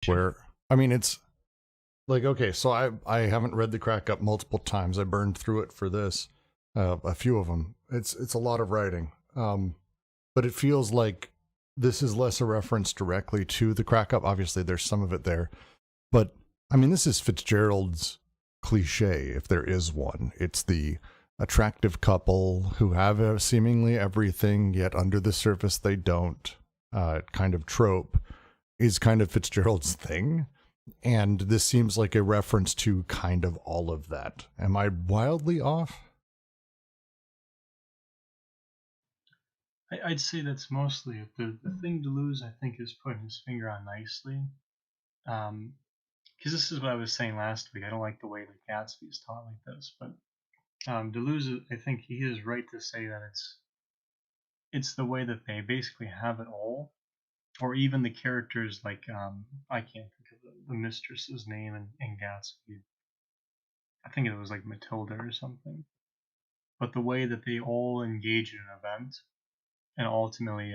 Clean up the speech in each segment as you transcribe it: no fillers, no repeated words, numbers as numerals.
where, I mean, it's like, okay, so I haven't read the crack up multiple times. I burned through it for this, a few of them. It's a lot of writing. But it feels like this is less a reference directly to the crack up. Obviously there's some of it there, but I mean, this is Fitzgerald's cliche, if there is one. It's the attractive couple who have seemingly everything, yet under the surface they don't, kind of trope is kind of Fitzgerald's thing. And this seems like a reference to kind of all of that. Am I wildly off? I'd say that's mostly it. The thing Deleuze, I think, is putting his finger on nicely. Because this is what I was saying last week. I don't like the way that Gatsby is taught like this, but Deleuze, I think he is right to say that it's the way that they basically have it all, or even the characters like I can't think of the mistress's name in Gatsby. I think it was like Matilda or something. But the way that they all engage in an event, and ultimately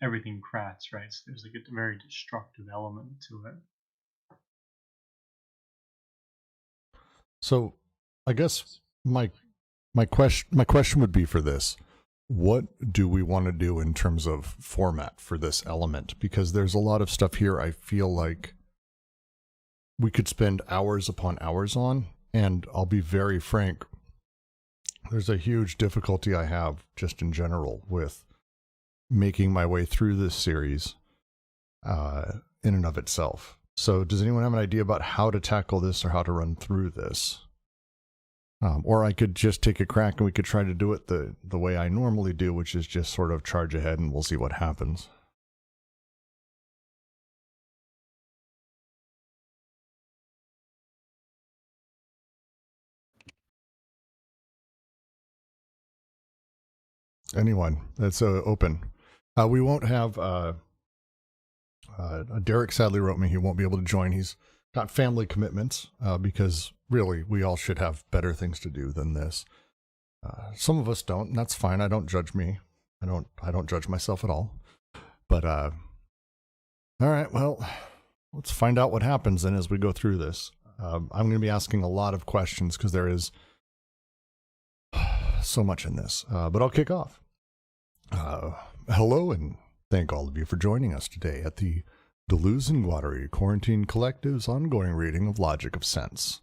everything cracks, right? So there's like a very destructive element to it. So I guess my question would be for this: what do we want to do in terms of format for this element? Because there's a lot of stuff here I feel like we could spend hours upon hours on, and I'll be very frank, there's a huge difficulty I have just in general with making my way through this series in and of itself. So does anyone have an idea about how to tackle this or how to run through this? Or I could just take a crack and we could try to do it the way I normally do, which is just sort of charge ahead and we'll see what happens. Anyone that's open. We won't have Derek sadly wrote me he won't be able to join. He's got family commitments because really we all should have better things to do than this. Some of us don't, and that's fine. I don't judge me. I don't judge myself at all. But all right, well, let's find out what happens then as we go through this. I'm going to be asking a lot of questions because there is so much in this. But I'll kick off. Hello, and thank all of you for joining us today at the Deleuze and Guattari Quarantine Collective's ongoing reading of Logic of Sense.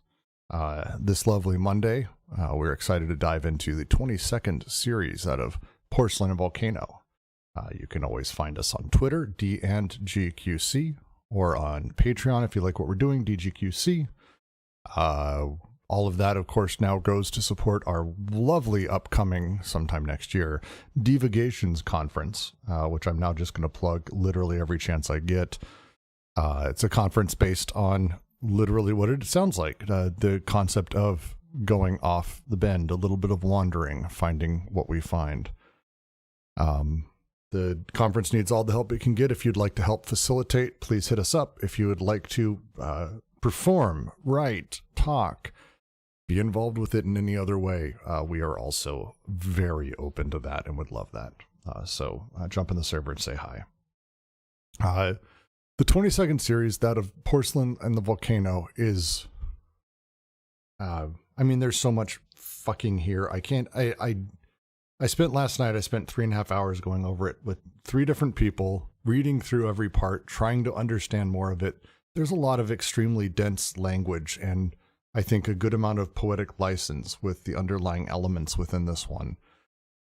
This lovely Monday, we're excited to dive into the 22nd series out of Porelain and Volcano. You can always find us on Twitter, D&GQC, or on Patreon if you like what we're doing, DGQC. All of that, of course, now goes to support our lovely upcoming, sometime next year, Divagations Conference, which I'm now just going to plug literally every chance I get. It's a conference based on literally what it sounds like, the concept of going off the bend, a little bit of wandering, finding what we find. The conference needs all the help it can get. If you'd like to help facilitate, please hit us up. If you would like to perform, write, talk, be involved with it in any other way, we are also very open to that and would love that. So jump in the server and say hi. The 22nd series, that of Porelain and the Volcano, is... I mean, there's so much fucking here. I spent last night, I spent 3.5 hours going over it with 3 different people, reading through every part, trying to understand more of it. There's a lot of extremely dense language and I think a good amount of poetic license with the underlying elements within this one.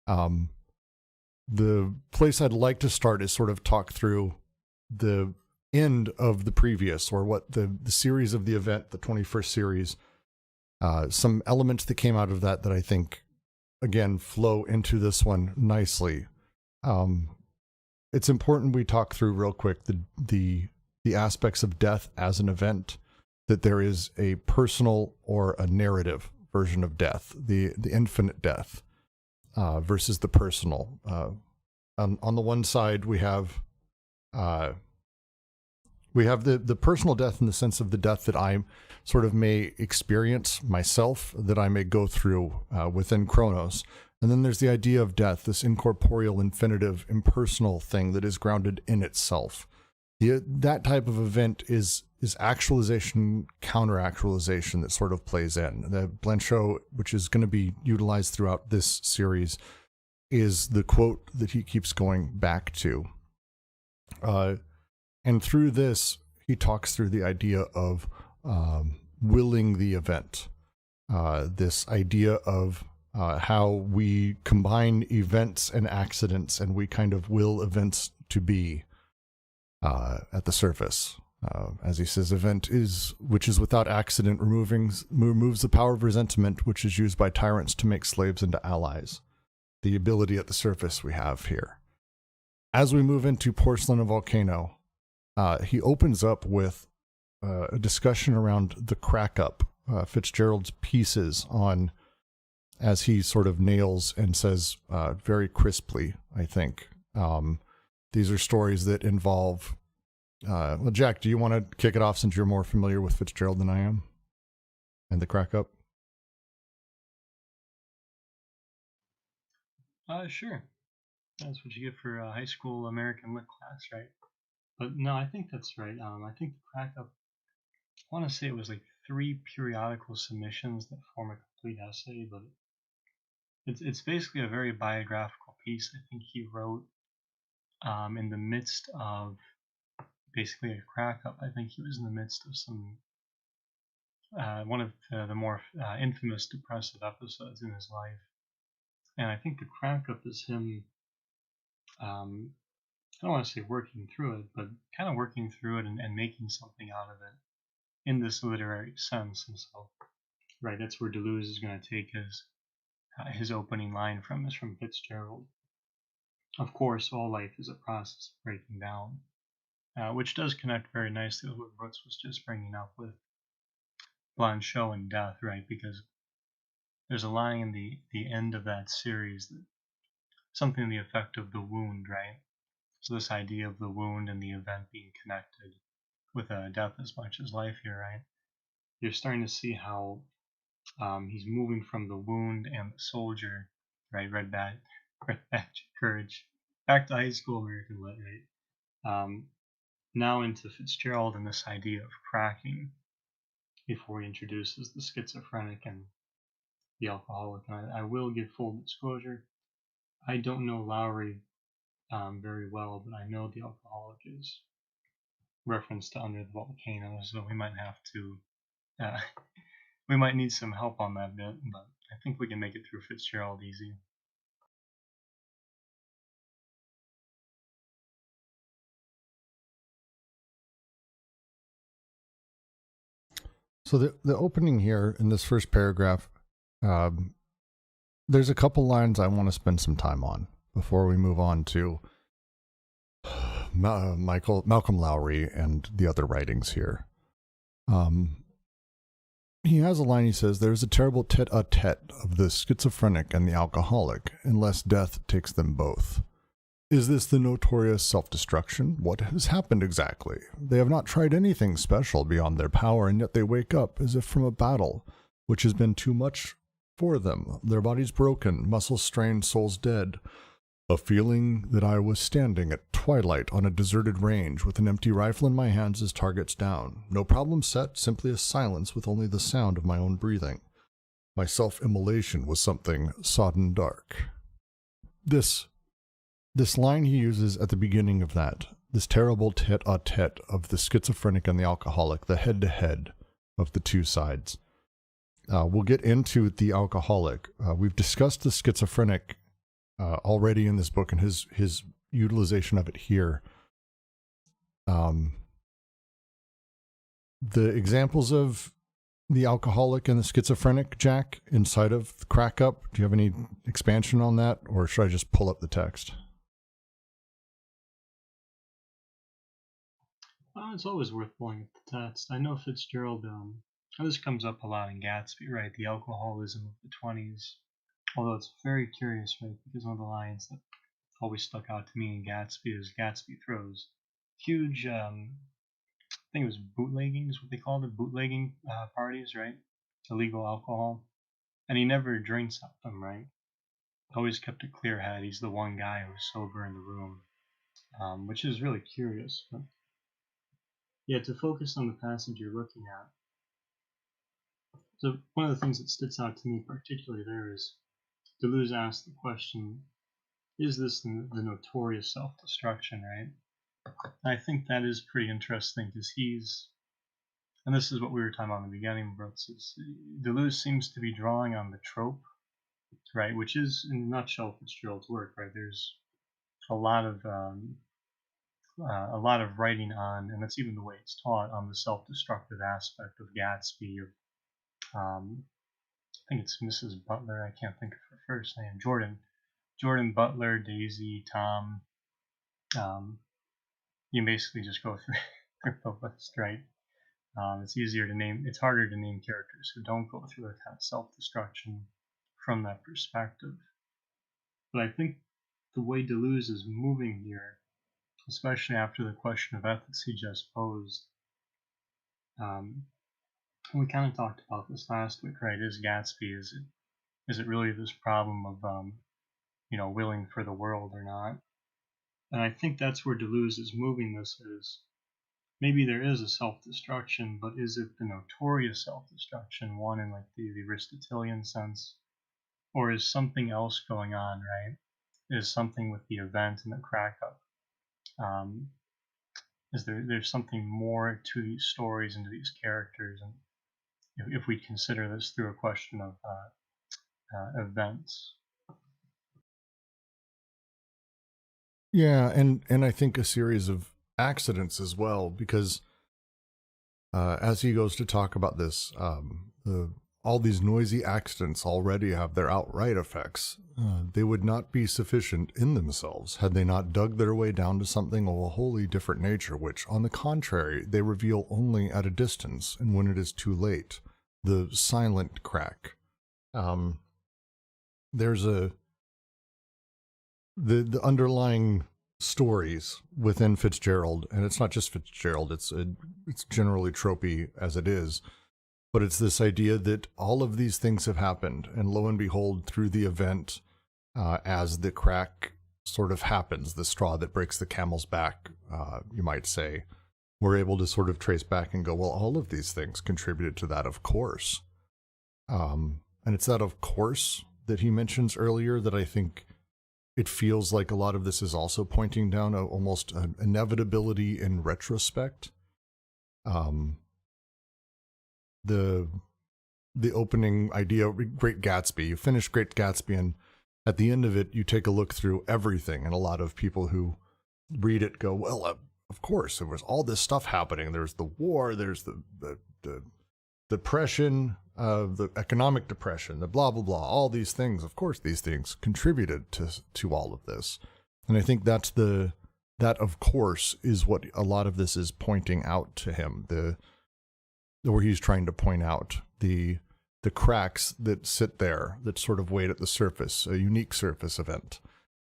The place I'd like to start is sort of talk through the end of the previous, or what the series of the event, the 21st series, some elements that came out of that I think, again, flow into this one nicely. It's important we talk through real quick the aspects of death as an event, that there is a personal or a narrative version of death, the infinite death versus the personal. On the one side, we have the personal death in the sense of the death that I sort of may experience myself, that I may go through within Chronos. And then there's the idea of death, this incorporeal, infinitive, impersonal thing that is grounded in itself. The that type of event is actualization, counter-actualization that sort of plays in. The Blanchot, which is going to be utilized throughout this series, is the quote that he keeps going back to. And through this, he talks through the idea of willing the event. This idea of how we combine events and accidents, and we kind of will events to be at the surface. As he says, event which is without accident, removes the power of resentment, which is used by tyrants to make slaves into allies. The ability at the surface we have here. As we move into Porcelain and Volcano, he opens up with a discussion around the crack up, Fitzgerald's pieces on, as he sort of nails and says very crisply, I think. These are stories that involve... well, Jack, do you want to kick it off since you're more familiar with Fitzgerald than I am? And the crack up? Sure. That's what you get for high school American lit class, right? But no, I think that's right. I think the crack up, I want to say it was like 3 periodical submissions that form a complete essay, but it's basically a very biographical piece. I think he wrote in the midst of basically a crack up. I think he was in the midst of some one of the more infamous depressive episodes in his life, and I think the crack up is him. I don't want to say working through it, but kind of working through it and making something out of it in this literary sense. And so, right, that's where Deleuze is going to take his opening line from, is from Fitzgerald. Of course, all life is a process of breaking down, which does connect very nicely with what Brooks was just bringing up with Blanchot and death, right? Because there's a line in the end of that series, that something to the effect of the wound, right? So this idea of the wound and the event being connected with death as much as life here, right? You're starting to see how he's moving from the wound and the soldier, right? Red badge, courage, back to high school American lit, right? Now into Fitzgerald and this idea of cracking before he introduces the schizophrenic and the alcoholic. And I will give full disclosure, I don't know Lowry very well, but I know the alcoholic is referenced to Under the Volcano, so we might have to, we might need some help on that bit, but I think we can make it through Fitzgerald easy. So the opening here in this first paragraph, there's a couple lines I want to spend some time on before we move on to Malcolm Lowry and the other writings here. He has a line, he says, "There's a terrible tete-a-tete of the schizophrenic and the alcoholic, unless death takes them both. Is this the notorious self-destruction? What has happened exactly? They have not tried anything special beyond their power, and yet they wake up as if from a battle, which has been too much for them. Their bodies broken, muscles strained, souls dead. A feeling that I was standing at twilight on a deserted range with an empty rifle in my hands as targets down. No problem set, simply a silence with only the sound of my own breathing. My self-immolation was something sodden dark." This line he uses at the beginning of that, this terrible tete-a-tete of the schizophrenic and the alcoholic, the head-to-head of the two sides. We'll get into the alcoholic. We've discussed the schizophrenic already in this book and his utilization of it here. The examples of the alcoholic and the schizophrenic, Jack, inside of the crack up, do you have any expansion on that, or should I just pull up the text? It's always worth pulling up the text. I know Fitzgerald, this comes up a lot in Gatsby, right? The alcoholism of the 20s. Although it's very curious, right? Because one of the lines that always stuck out to me in Gatsby is Gatsby throws huge, I think it was bootlegging is what they called it, bootlegging parties, right? Illegal alcohol. And he never drinks at them, right? Always kept a clear head. He's the one guy who's sober in the room, which is really curious. But Yeah, to focus on the passage you're looking at. So one of the things that sticks out to me particularly there is Deleuze asked the question, is this the notorious self-destruction, right? I think that is pretty interesting because and this is what we were talking about in the beginning, Brooks, is Deleuze seems to be drawing on the trope, right, which is, in a nutshell, Fitzgerald's work, right? There's a lot of writing on, and that's even the way it's taught, on the self-destructive aspect of Gatsby, of I think it's Mrs. Butler. I can't think of her first name. Jordan Butler, Daisy, Tom. You basically just go through the list, right? It's easier to name. It's harder to name characters who don't go through that kind of self-destruction from that perspective. But I think the way Deleuze is moving here, especially after the question of ethics he just posed, we kind of talked about this last week, right? Is Gatsby, is it really this problem of willing for the world or not? And I think that's where Deleuze is moving this, is maybe there is a self-destruction, but is it the notorious self-destruction, one in like the Aristotelian sense, or is something else going on, right? Is something with the event and the crack up? Is there's something more to these stories and to these characters, and if we consider this through a question of events. Yeah, and I think a series of accidents as well, because as he goes to talk about this, all these noisy accidents already have their outright effects. They would not be sufficient in themselves had they not dug their way down to something of a wholly different nature, which, on the contrary, they reveal only at a distance and when it is too late. The silent crack. There's the underlying stories within Fitzgerald, and it's not just Fitzgerald, it's generally tropey as it is, but it's this idea that all of these things have happened, and lo and behold, through the event, as the crack sort of happens, the straw that breaks the camel's back, you might say, we're able to sort of trace back and go, well, all of these things contributed to that, of course. And it's that of course that he mentions earlier that I think it feels like a lot of this is also pointing down almost an inevitability in retrospect. The opening idea, Great Gatsby, you finish Great Gatsby, and at the end of it, you take a look through everything, and a lot of people who read it go, well, of course, there was all this stuff happening. There's the war, there's the depression, the economic depression, the blah, blah, blah, all these things. Of course, these things contributed to all of this. And I think that of course is what a lot of this is pointing out to him, where he's trying to point out the cracks that sit there, that sort of wait at the surface, a unique surface event.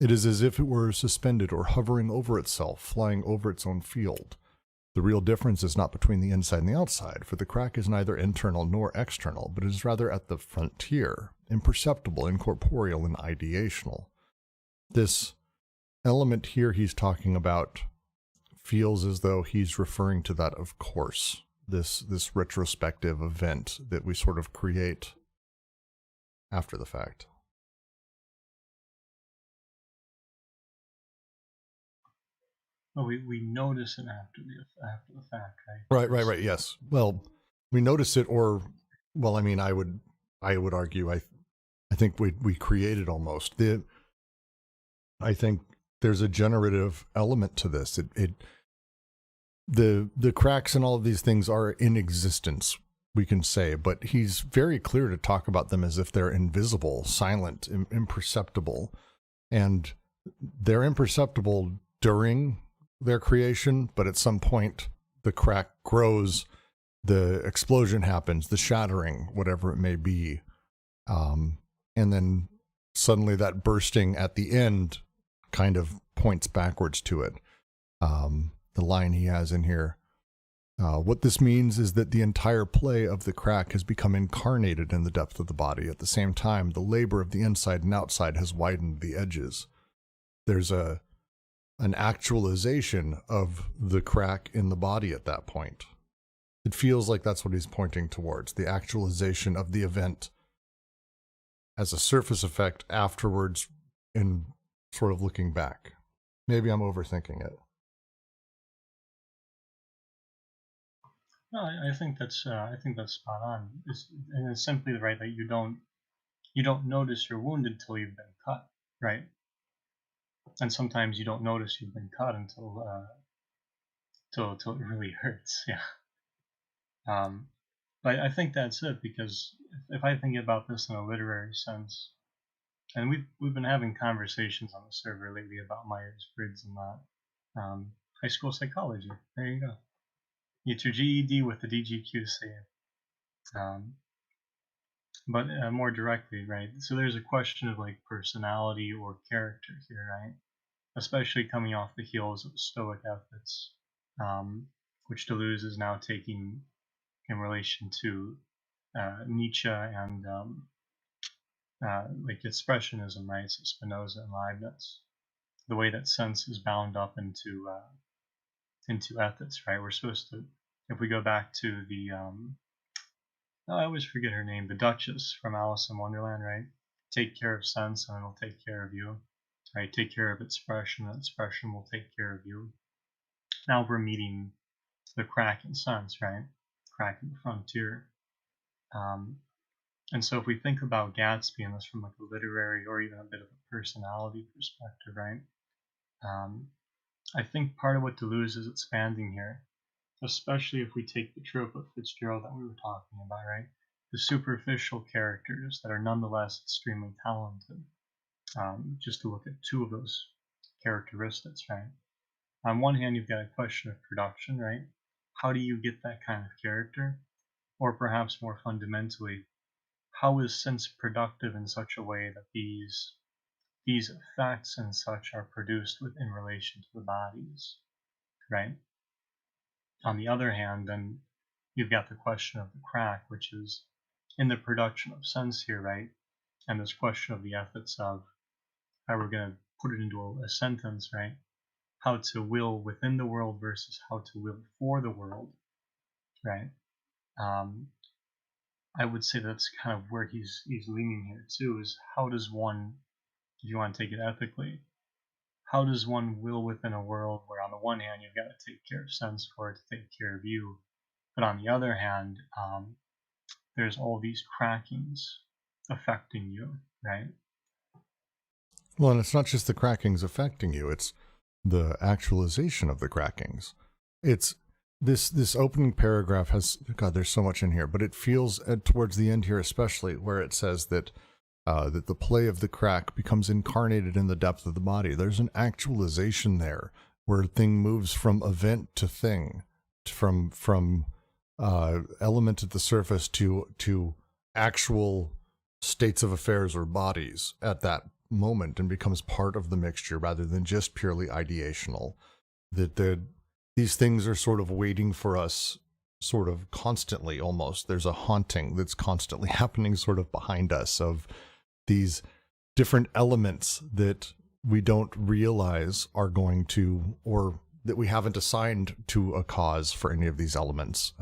It is as if it were suspended or hovering over itself, flying over its own field. The real difference is not between the inside and the outside, for the crack is neither internal nor external, but is rather at the frontier, imperceptible, incorporeal, and ideational. This element here he's talking about feels as though he's referring to that, of course, this retrospective event that we sort of create after the fact. Well, we notice it after the fact, right? Right. Yes. Well, we notice it, or, well, I mean, I would argue, I think we create it almost. I think there's a generative element to this. The cracks and all of these things are in existence, we can say, but he's very clear to talk about them as if they're invisible, silent, imperceptible, and they're imperceptible during their creation, but at some point the crack grows, the explosion happens, the shattering, whatever it may be, and then suddenly that bursting at the end kind of points backwards to it. The line he has in here, what this means is that the entire play of the crack has become incarnated in the depth of the body. At the same time, the labor of the inside and outside has widened the edges. There's a an actualization of the crack in the body at that point. It feels like that's what he's pointing towards, the actualization of the event as a surface effect afterwards in sort of looking back. Maybe I'm overthinking it. No, I think that's spot on. It's simply right that you don't notice your wound until you've been cut, right? And sometimes you don't notice you've been cut until it really hurts. Yeah. But I think that's it, because if I think about this in a literary sense, and we've been having conversations on the server lately about Myers-Briggs and that. High school psychology. There you go. Get your GED with the DGQC. But more directly, right? So there's a question of like personality or character here, right? Especially coming off the heels of Stoic ethics, which Deleuze is now taking in relation to Nietzsche and like expressionism, right? So Spinoza and Leibniz, the way that sense is bound up into ethics, right? We're supposed to, if we go back to the I always forget her name, the Duchess from Alice in Wonderland, right? Take care of sense and it'll take care of you, right? Take care of expression and expression will take care of you. Now we're meeting the crack in sense, right? Crack in the frontier. And so if we think about Gatsby and this from like a literary or even a bit of a personality perspective, right? I think part of what Deleuze is expanding here, especially if we take the trope of Fitzgerald that we were talking about, right? The superficial characters that are nonetheless extremely talented. Just to look at two of those characteristics, right? On one hand, you've got a question of production, right? How do you get that kind of character? Or perhaps more fundamentally, how is sense productive in such a way that these effects and such are produced in relation to the bodies, right? On the other hand, then you've got the question of the crack, which is in the production of sense here, right? And this question of the ethics of how we're going to put it into a sentence, right? How to will within the world versus how to will for the world, right? I would say that's kind of where he's leaning here too, is how does one, if you want to take it ethically, how does one will within a world where on the one hand you've got to take care of sense for it to take care of you, but on the other hand, there's all these crackings affecting you, right? Well, and it's not just the crackings affecting you, it's the actualization of the crackings. It's this opening paragraph has, God, there's so much in here, but it feels towards the end here especially, where it says that that the play of the crack becomes incarnated in the depth of the body. There's an actualization there where thing moves from event to thing, from element at the surface to actual states of affairs or bodies at that moment, and becomes part of the mixture rather than just purely ideational. That these things are sort of waiting for us sort of constantly almost. There's a haunting that's constantly happening sort of behind us of these different elements that we don't realize are going to, or that we haven't assigned to a cause for any of these elements.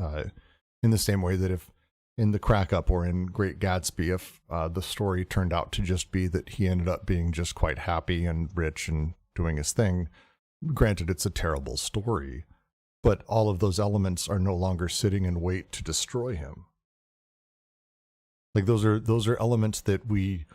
In the same way that if in the Crack Up or in Great Gatsby, if the story turned out to just be that he ended up being just quite happy and rich and doing his thing, granted it's a terrible story, but all of those elements are no longer sitting in wait to destroy him. Like those are elements that we,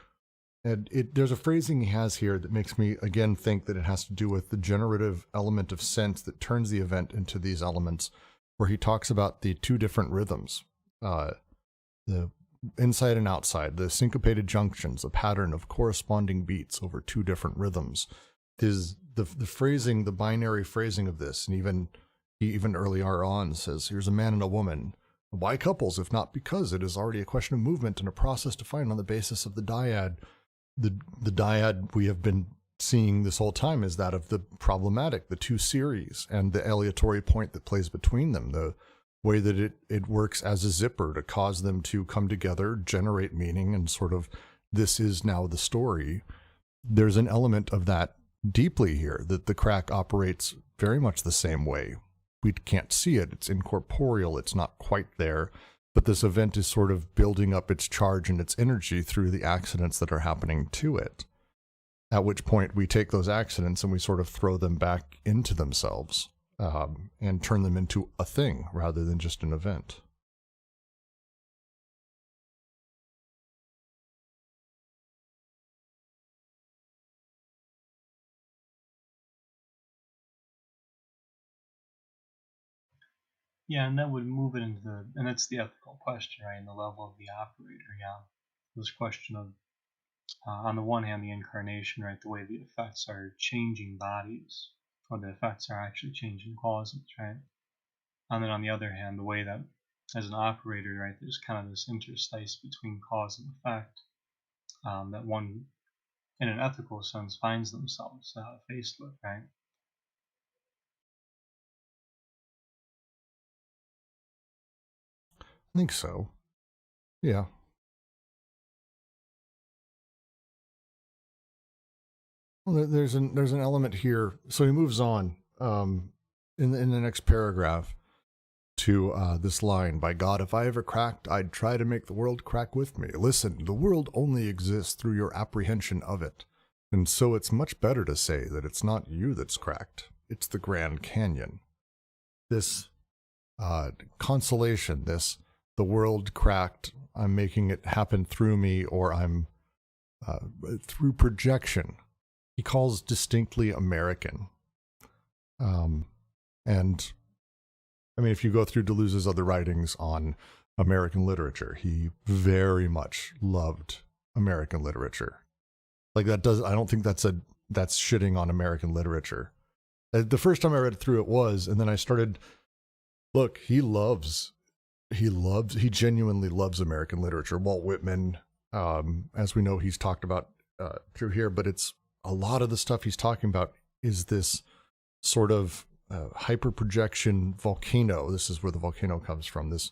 and there's a phrasing he has here that makes me again think that it has to do with the generative element of sense that turns the event into these elements, where he talks about the two different rhythms, the inside and outside, the syncopated junctions, a pattern of corresponding beats over two different rhythms. Is the phrasing, the binary phrasing of this, and even earlier on says, here's a man and a woman. Why couples, if not because it is already a question of movement and a process defined on the basis of the dyad? The dyad we have been seeing this whole time is that of the problematic, the two series, and the aleatory point that plays between them, the way that it works as a zipper to cause them to come together, generate meaning, and sort of, this is now the story. There's an element of that deeply here that the crack operates very much the same way. We can't see it, it's incorporeal, it's not quite there, but this event is sort of building up its charge and its energy through the accidents that are happening to it. At which point we take those accidents and we sort of throw them back into themselves, and turn them into a thing rather than just an event. Yeah, and that would move it into and that's the ethical question, right? And the level of the operator, yeah. This question of, on the one hand, the incarnation, right? The way the effects are changing bodies, or the effects are actually changing causes, right? And then on the other hand, the way that as an operator, right, there's kind of this interstice between cause and effect, that one, in an ethical sense, finds themselves faced with, right? I think so. Yeah. Well, there's an element here. So he moves on in the next paragraph to this line: "By God, if I ever cracked, I'd try to make the world crack with me. Listen, the world only exists through your apprehension of it. And so it's much better to say that it's not you that's cracked, it's the Grand Canyon." This consolation, this the world cracked, I'm making it happen through me, or I'm through projection, he calls distinctly American. And I mean, if you go through Deleuze's other writings on American literature, he very much loved American literature. Like I don't think that's shitting on American literature. The first time I read through it was, and then I started, look, he genuinely loves American literature. Walt Whitman, as we know, he's talked about through here, but it's a lot of the stuff he's talking about is this sort of hyper projection volcano. This is where the volcano comes from. This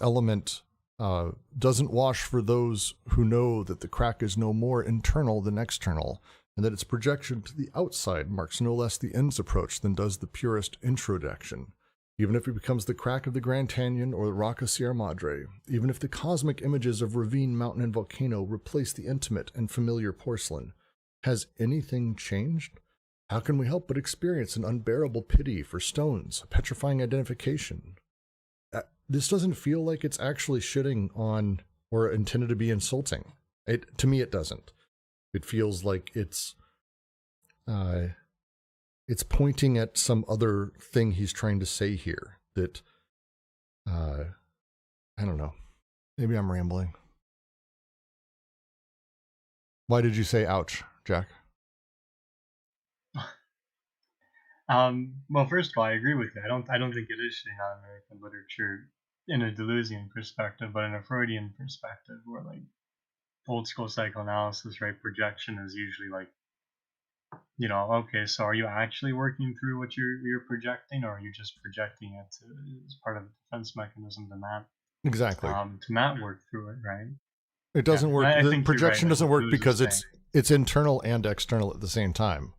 element doesn't wash for those who know that the crack is no more internal than external, and that its projection to the outside marks no less the end's approach than does the purest introjection. Even if it becomes the crack of the Grand Canyon or the rock of Sierra Madre, even if the cosmic images of ravine, mountain, and volcano replace the intimate and familiar porcelain, has anything changed? How can we help but experience an unbearable pity for stones, a petrifying identification? This doesn't feel like it's actually shitting on or intended to be insulting. To me, it doesn't. It feels like it's pointing at some other thing he's trying to say here that, I don't know. Maybe I'm rambling. Why did you say ouch, Jack? Well, first of all, I agree with you. I don't think it is shitting on American literature in a Deleuzian perspective, but in a Freudian perspective, where like old school psychoanalysis, right, projection is usually like, okay, so are you actually working through what you're projecting, or are you just projecting it as part of a defense mechanism Exactly. to not work through it, right? It doesn't work. I The think you're right, projection like doesn't what work Deleuze is because saying. it's internal and external at the same time.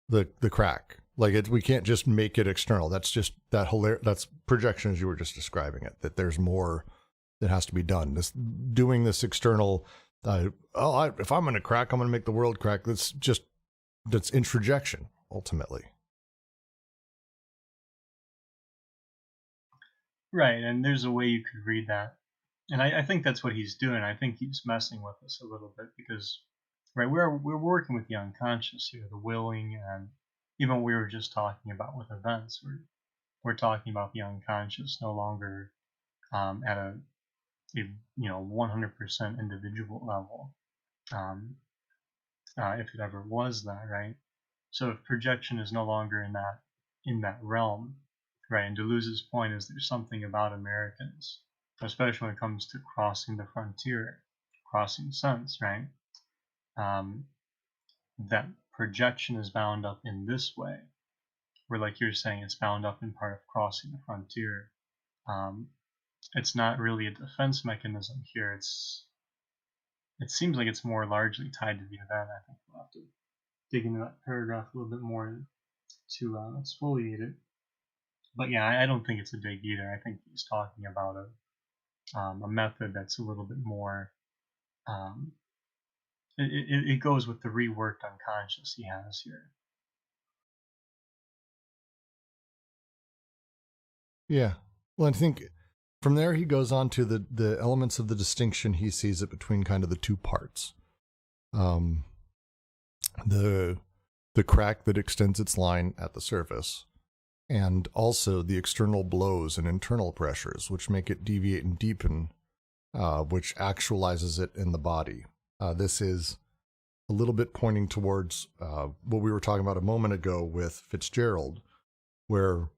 The crack, like we can't just make it external. That's just that's projection as you were just describing it. That there's more that has to be done. Doing this external. If I'm going to crack, I'm going to make the world crack. That's introjection ultimately. Right, and there's a way you could read that. And I think that's what he's doing. I think he's messing with us a little bit because, right, we're working with the unconscious here, the willing, and even we were just talking about with events. We're talking about the unconscious no longer at a 100% individual level, if it ever was that, right? So if projection is no longer in that realm, right? And Deleuze's point is there's something about Americans, especially when it comes to crossing the frontier, crossing sense, right? Um, that projection is bound up in this way, where, like you're saying, it's bound up in part of crossing the frontier. Um, it's not really a defense mechanism here. It seems like it's more largely tied to the event. I think we'll have to dig into that paragraph a little bit more to exfoliate it. But yeah, I don't think it's a dig either. I think he's talking about a method that's a little bit more. Um, it goes with the reworked unconscious he has here. Yeah. Well, I think from there he goes on to the elements of the distinction he sees it between kind of the two parts. Um, the crack that extends its line at the surface, and also the external blows and internal pressures, which make it deviate and deepen, which actualizes it in the body. This is a little bit pointing towards what we were talking about a moment ago with Fitzgerald, where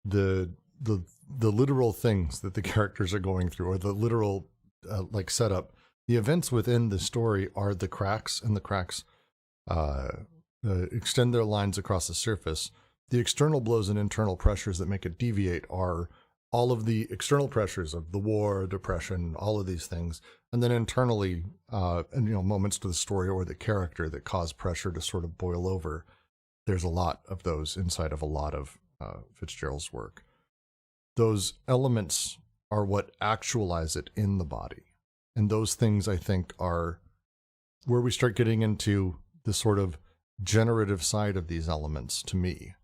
the the the literal things that the characters are going through, or the literal like setup, the events within the story are the cracks, and the cracks uh, extend their lines across the surface. The external blows and internal pressures that make it deviate are all of the external pressures of the war, depression, all of these things, and then internally, and moments to the story or the character that cause pressure to sort of boil over. There's a lot of those inside of a lot of Fitzgerald's work. Those elements are what actualize it in the body, and those things I think are where we start getting into the sort of generative side of these elements to me.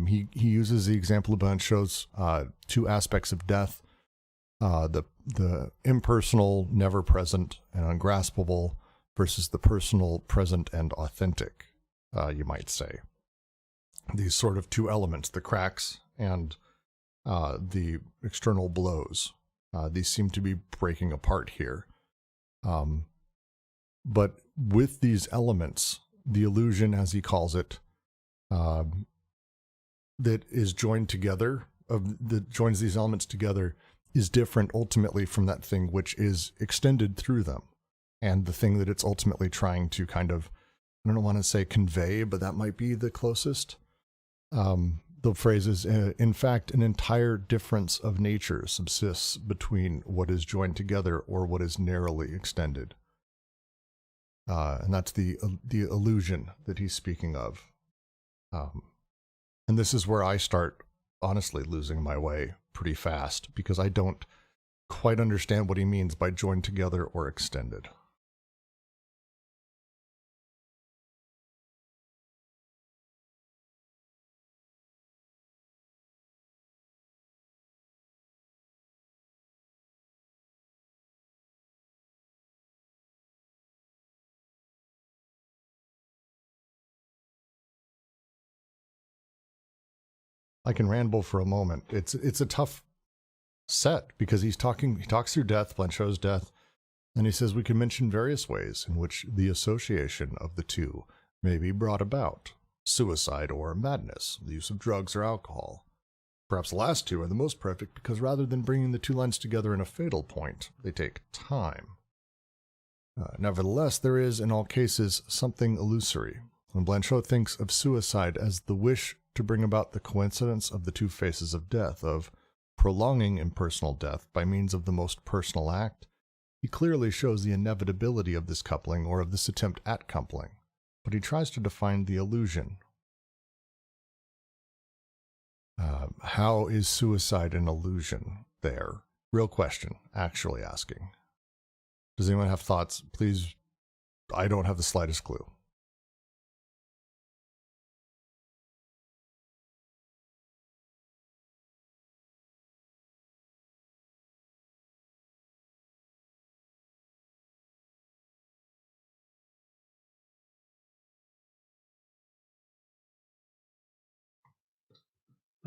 He uses the example a bunch, shows two aspects of death, the impersonal, never present, and ungraspable versus the personal, present, and authentic, you might say. These sort of two elements, the cracks and the external blows, these seem to be breaking apart here. But with these elements, the illusion, as he calls it, that is joined together, that joins these elements together, is different ultimately from that thing which is extended through them, and the thing that it's ultimately trying to kind of, I don't want to say convey, but that might be the closest. The phrase is, in fact, an entire difference of nature subsists between what is joined together or what is narrowly extended. And that's the illusion that he's speaking of. And this is where I start, honestly, losing my way pretty fast, because I don't quite understand what he means by joined together or extended. I can ramble for a moment. It's a tough set, because he talks through death, Blanchot's death, and he says we can mention various ways in which the association of the two may be brought about: suicide or madness, the use of drugs or alcohol. Perhaps the last two are the most perfect, because rather than bringing the two lines together in a fatal point, they take time. Nevertheless, there is, in all cases, something illusory. When Blanchot thinks of suicide as the wish to bring about the coincidence of the two faces of death, of prolonging impersonal death by means of the most personal act, he clearly shows the inevitability of this coupling, or of this attempt at coupling, but he tries to define the illusion. How is suicide an illusion there? Real question, actually asking. Does anyone have thoughts? Please, I don't have the slightest clue.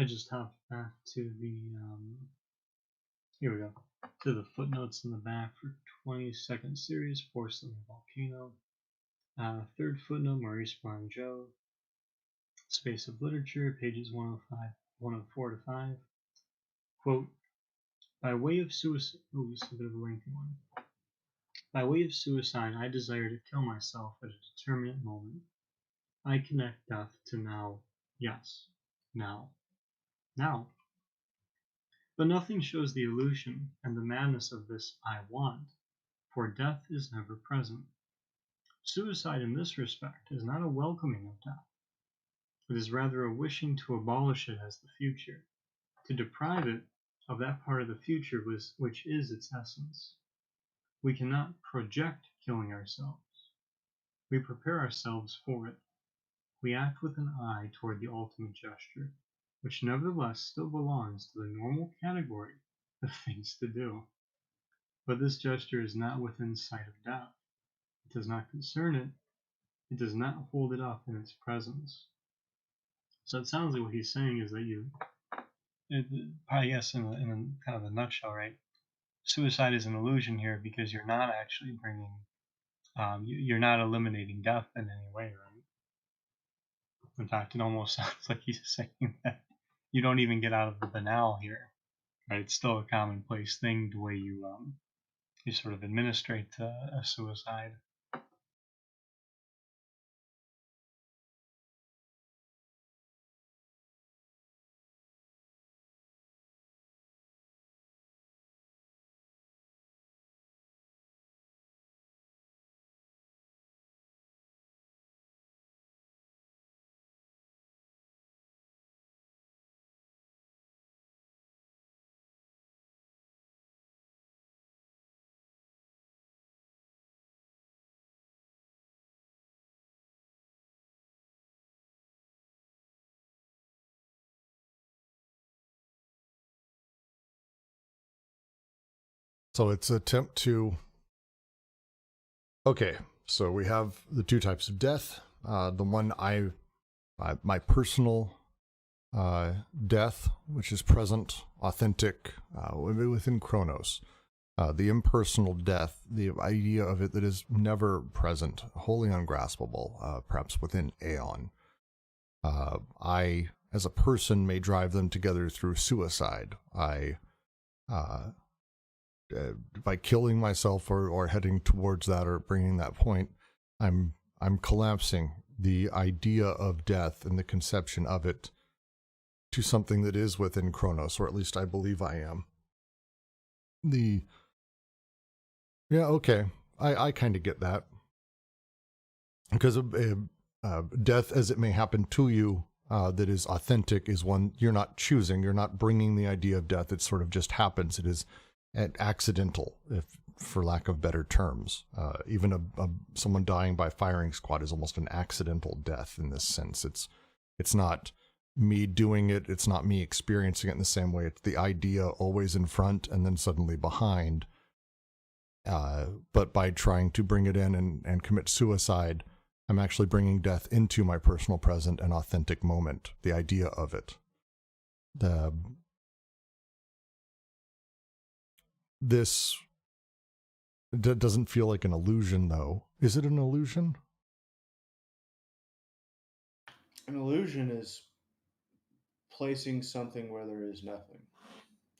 I just hopped back to the here we go, to the footnotes in the back for 22nd series, Porcelain Volcano. Third footnote, Maurice Blanchot, Space of Literature, pages 104 to 5. Quote, by way of suicide, oh, this is a bit of a lengthy one. By way of suicide, I desire to kill myself at a determinate moment. I connect death to now. Yes, now. Now. But nothing shows the illusion and the madness of this I want, for death is never present. Suicide in this respect is not a welcoming of death. It is rather a wishing to abolish it as the future, to deprive it of that part of the future which is its essence. We cannot project killing ourselves. We prepare ourselves for it. We act with an eye toward the ultimate gesture, which nevertheless still belongs to the normal category of things to do. But this gesture is not within sight of death. It does not concern it. It does not hold it up in its presence. So it sounds like what he's saying is that I guess in a kind of a nutshell, right? Suicide is an illusion here because you're not actually bringing, you're not eliminating death in any way, right? In fact, it almost sounds like he's saying that you don't even get out of the banal here, right? It's still a commonplace thing the way you sort of administrate a suicide. So it's an attempt to. Okay, so we have the two types of death. The one my personal death, which is present, authentic, within Chronos. The impersonal death, the idea of it that is never present, wholly ungraspable, perhaps within Aeon. I, as a person, may drive them together through suicide. By killing myself or heading towards that or bringing that point, I'm collapsing the idea of death and the conception of it to something that is within Chronos, or at least I believe I am. I kind of get that, because death, as it may happen to you, that is authentic, is one you're not choosing. You're not bringing the idea of death. It sort of just happens. It is accidental, if for lack of better terms. Even someone dying by firing squad is almost an accidental death in this sense. It's not me doing it. It's not me experiencing it in the same way. It's the idea always in front and then suddenly behind. But by trying to bring it in and commit suicide, I'm actually bringing death into my personal present and authentic moment, the idea of it. This doesn't feel like an illusion, though. Is it an illusion? An illusion is placing something where there is nothing.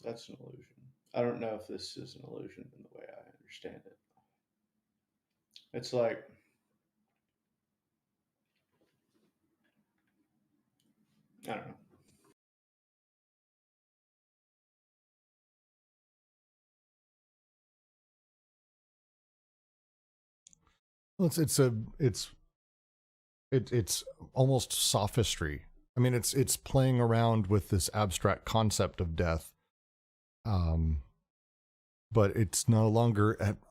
That's an illusion. I don't know if this is an illusion in the way I understand it. It's like I don't know. Well, it's almost sophistry. I mean, it's playing around with this abstract concept of death, but it's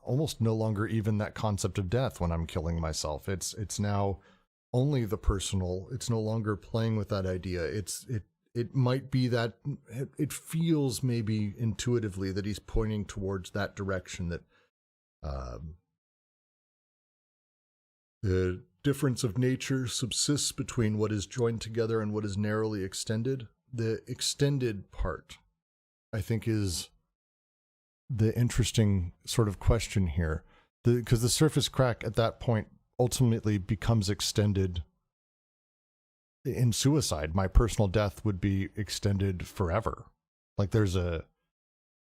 almost no longer even that concept of death when I'm killing myself. It's now only the personal. It's no longer playing with that idea. It might be that it feels maybe intuitively that he's pointing towards that direction, that the difference of nature subsists between what is joined together and what is narrowly extended. The extended part, I think, is the interesting sort of question here, because the surface crack at that point ultimately becomes extended in suicide. My personal death would be extended forever. Like, there's a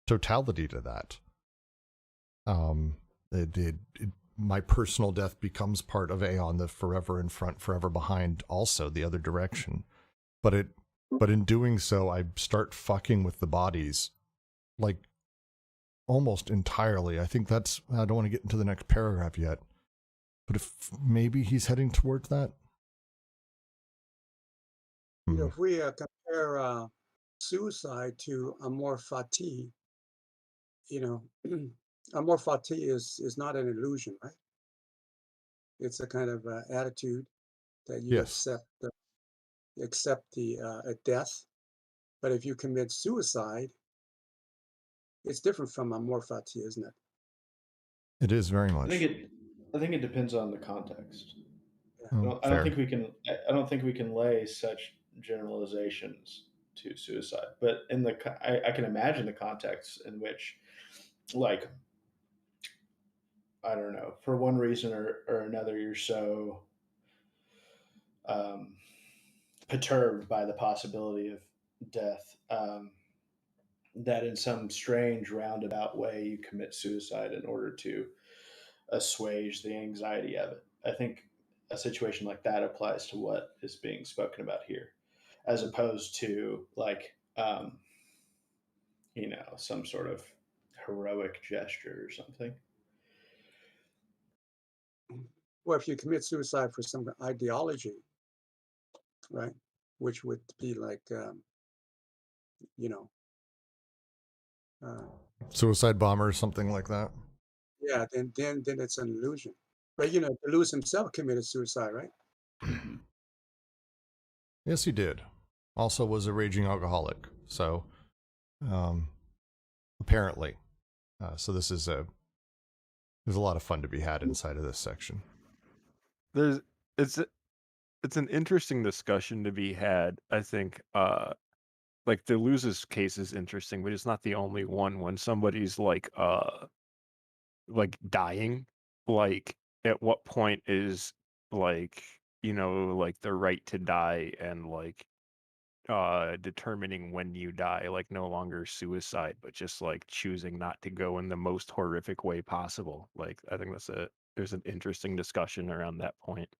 totality to that. My personal death becomes part of Aeon, the forever in front, forever behind, also the other direction. But in doing so, I start fucking with the bodies, like, almost entirely. I think I don't want to get into the next paragraph yet, But if maybe he's heading towards that. You know, if we compare suicide to amor fati, you know, amor fati is not an illusion, right? It's a kind of attitude that you Yes. accept the death. But if you commit suicide, it's different from amor fati, isn't it? It is very much. I think it depends on the context. Oh, I don't fair. think we can. I don't think we can lay such generalizations to suicide. But I can imagine the context in which, like, I don't know, for one reason or another, you're so um, perturbed by the possibility of death that in some strange roundabout way you commit suicide in order to assuage the anxiety of it. I think a situation like that applies to what is being spoken about here, as opposed to like, some sort of heroic gesture or something. Well, if you commit suicide for some ideology, right, which would be like, you know, Suicide bomber or something like that. yeah, then it's an illusion. But you know, Deleuze himself committed suicide, right? Yes, he did. Also was a raging alcoholic. So, apparently. So there's a lot of fun to be had inside of this section. It's an interesting discussion to be had. I think like Deleuze's case is interesting, but it's not the only one. When somebody's like dying, like at what point is like, like the right to die and like determining when you die, like no longer suicide, but just like choosing not to go in the most horrific way possible. Like I think there's an interesting discussion around that point.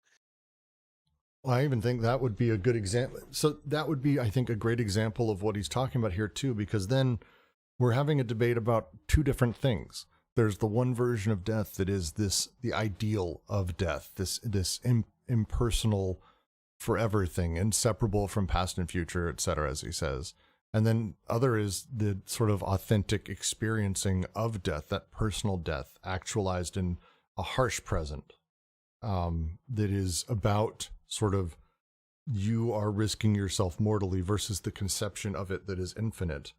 Well, I even think that would be a good example. So that would be, I think, a great example of what he's talking about here too, because then we're having a debate about two different things. There's the one version of death that is the ideal of death, this impersonal forever thing, inseparable from past and future, etc., as he says. And then other is the sort of authentic experiencing of death, that personal death actualized in a harsh present, that is about sort of you are risking yourself mortally versus the conception of it that is infinite.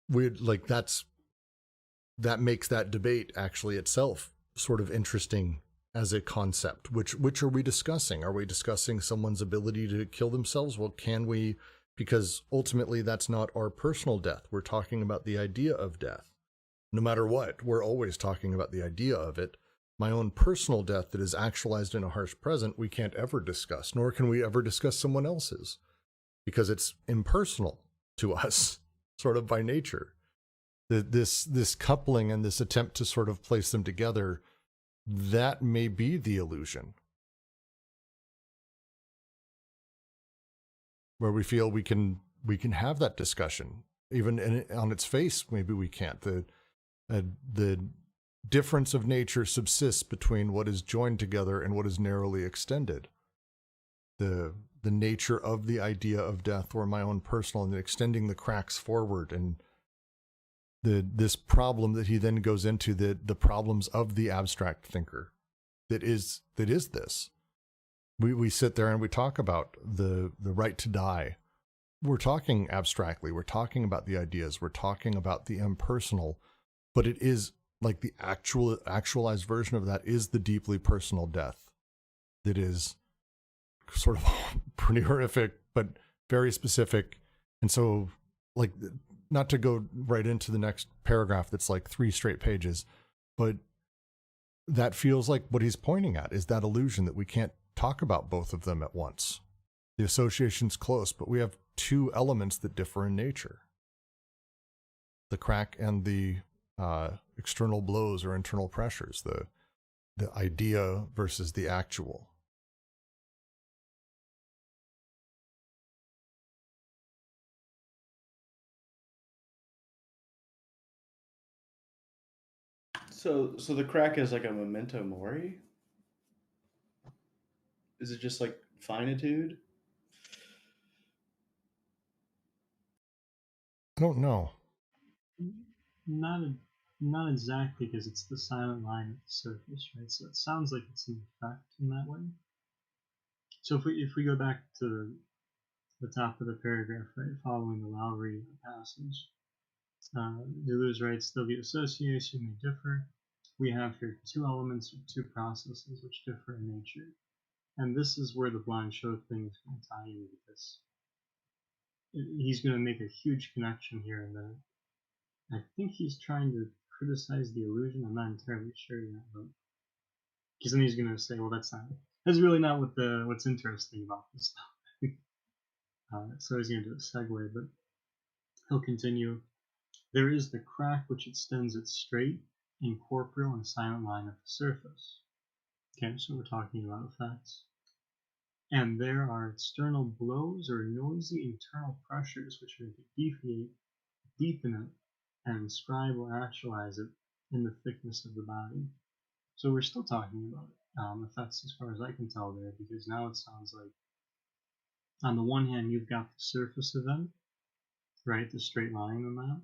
Weird, like that makes that debate actually itself sort of interesting as a concept. Which are we discussing? Are we discussing someone's ability to kill themselves? Well, can we? Because ultimately that's not our personal death. We're talking about the idea of death. No matter what, we're always talking about the idea of it. My own personal death that is actualized in a harsh present, we can't ever discuss, nor can we ever discuss someone else's, because it's impersonal to us, sort of by nature. This coupling and this attempt to sort of place them together, that may be the illusion, where we feel we can have that discussion, even on its face. Maybe we can't. The difference of nature subsists between what is joined together and what is narrowly extended. The nature of the idea of death, or my own personal, and extending the cracks forward, and this problem that he then goes into, the problems of the abstract thinker, that is this. We sit there and we talk about the right to die. We're talking abstractly. We're talking about the ideas. We're talking about the impersonal, but it is like the actualized version of that is the deeply personal death that is sort of pretty horrific, but very specific. And so, like, not to go right into the next paragraph that's like 3 straight pages, but that feels like what he's pointing at is that illusion that we can't talk about both of them at once. The association's close, but we have two elements that differ in nature. The crack and the external blows or internal pressures, the idea versus the actual. So the crack is like a memento mori. Is it just like finitude? I don't know. Not not exactly, because it's the silent line at the surface, right? So it sounds like it's an effect in that way. So if we go back to the top of the paragraph, right, following the Lowry passage, Deleuze writes, though the association may differ, we have here two elements or two processes which differ in nature. And this is where the blind show thing is going to tie in, because he's going to make a huge connection here. And then I think he's trying to criticize the illusion. I'm not entirely sure yet, but because then he's going to say, well, that's really not what's interesting about this stuff. So he's going to do a segue, but he'll continue. There is the crack which extends its straight, incorporeal, and silent line at the surface. Okay, so we're talking about effects. And there are external blows or noisy internal pressures which are to deviate, deepen it, and inscribe or actualize it in the thickness of the body. So we're still talking about effects as far as I can tell there, because now it sounds like on the one hand you've got the surface event, right, the straight line on that.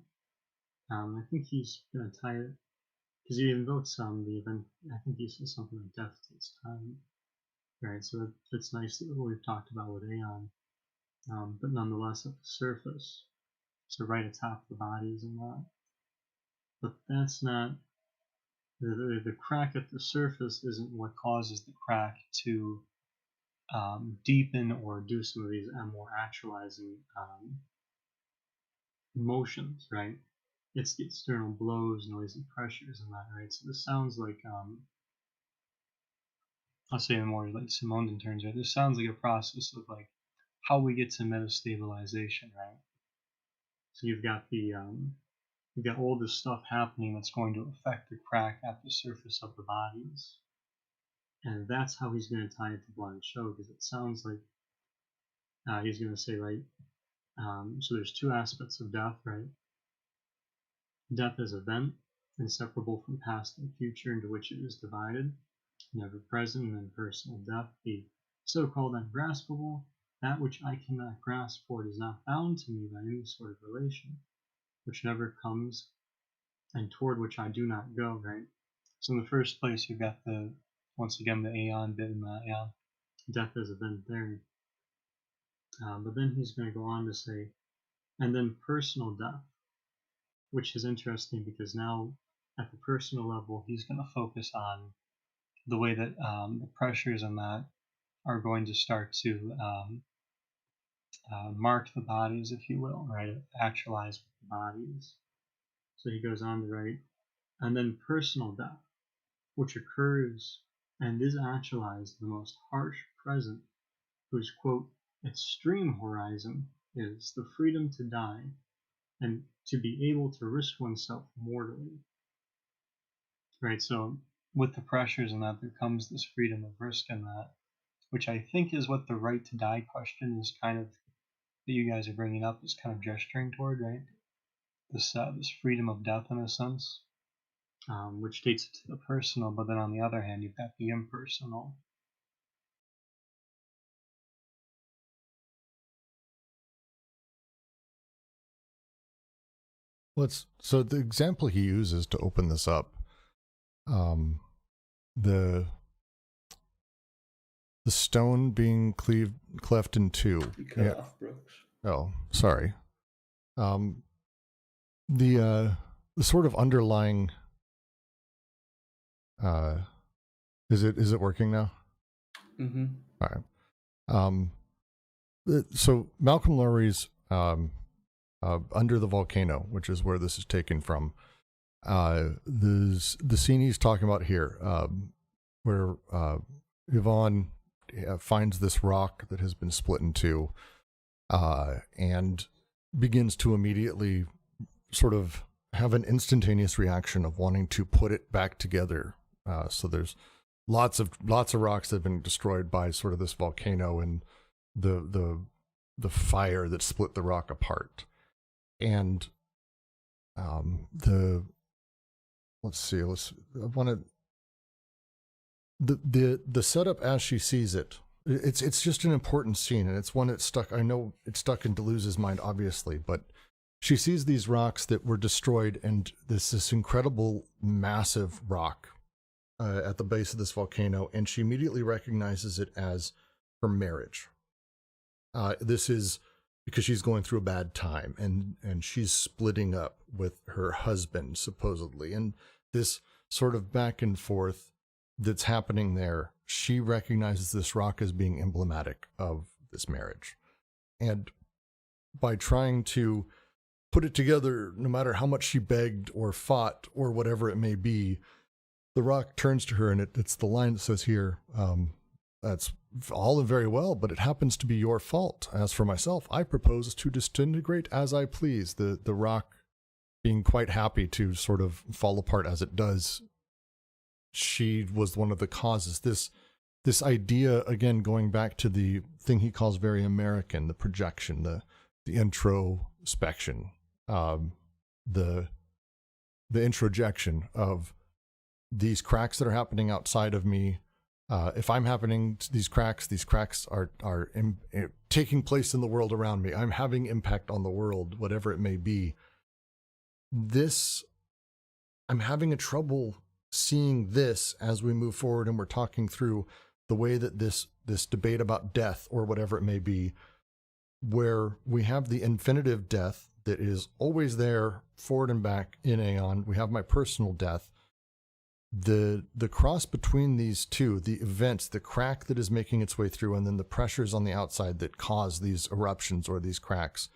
I think he's going to tie it, because he invokes the event. I think he says something like death takes time, right? So it fits nicely with what we've talked about with Aeon, but nonetheless at the surface, so right atop the bodies and that. But that's not the crack at the surface isn't what causes the crack to deepen or do some of these more actualizing motions, right? It's the external blows, noisy pressures, and that, right? So this sounds like I'll say in more like Simondan terms, right? This sounds like a process of like how we get to metastabilization, right? So you've got all this stuff happening that's going to affect the crack at the surface of the bodies, and that's how he's going to tie it to blind show, because it sounds like he's going to say, right? So there's two aspects of death, right? Death as event, inseparable from past and future, into which it is divided, never present and impersonal death, the so-called ungraspable, that which I cannot grasp, for it is not bound to me by any sort of relation, which never comes, and toward which I do not go, right? So in the first place, you've got once again, the Aeon bit in that, death as event there. But then he's going to go on to say, and then personal death, which is interesting, because now at the personal level, he's going to focus on the way that the pressures in that are going to start to mark the bodies, if you will, right? Actualize the bodies. So he goes on to write, and then personal death, which occurs and is actualized the most harsh present, whose, quote, extreme horizon is the freedom to die and to be able to risk oneself mortally. Right, so with the pressures and that, there comes this freedom of risk in that, which I think is what the right to die question is kind of, that you guys are bringing up, is kind of gesturing toward, right? This freedom of death in a sense, which takes it to the personal, but then on the other hand, you've got the impersonal. So the example he uses to open this up, the stone being cleft in two. You cut off, Brooks. Oh, sorry. The sort of underlying. Is it working now? Mm-hmm. All right. So Malcolm Lowry's Under the Volcano, which is where this is taken from. The scene he's talking about here, where Yvonne finds this rock that has been split in two, and begins to immediately sort of have an instantaneous reaction of wanting to put it back together. So there's lots of rocks that have been destroyed by sort of this volcano and the fire that split the rock apart. And the setup as she sees it it's just an important scene, and it's one that stuck. I know it's stuck in Deleuze's mind, obviously, but she sees these rocks that were destroyed, and this incredible, massive rock at the base of this volcano, and she immediately recognizes it as her marriage. This is because she's going through a bad time, and she's splitting up with her husband, supposedly, and this sort of back and forth that's happening there. She recognizes this rock as being emblematic of this marriage. And by trying to put it together, no matter how much she begged or fought or whatever it may be, the rock turns to her, and it's the line that says here, that's all very well, but it happens to be your fault. As for myself, I propose to disintegrate as I please. The rock being quite happy to sort of fall apart as it does. She was one of the causes. This idea, again, going back to the thing he calls very American, the projection, the introspection, the introjection of these cracks that are happening outside of me. If I'm happening to these cracks are taking place in the world around me. I'm having impact on the world, whatever it may be. I'm having a trouble seeing this as we move forward, and we're talking through the way that this debate about death or whatever it may be, where we have the infinitive death that is always there, forward and back in aeon. We have my personal death. The cross between these two, the events, the crack that is making its way through, and then the pressures on the outside that cause these eruptions or these cracks.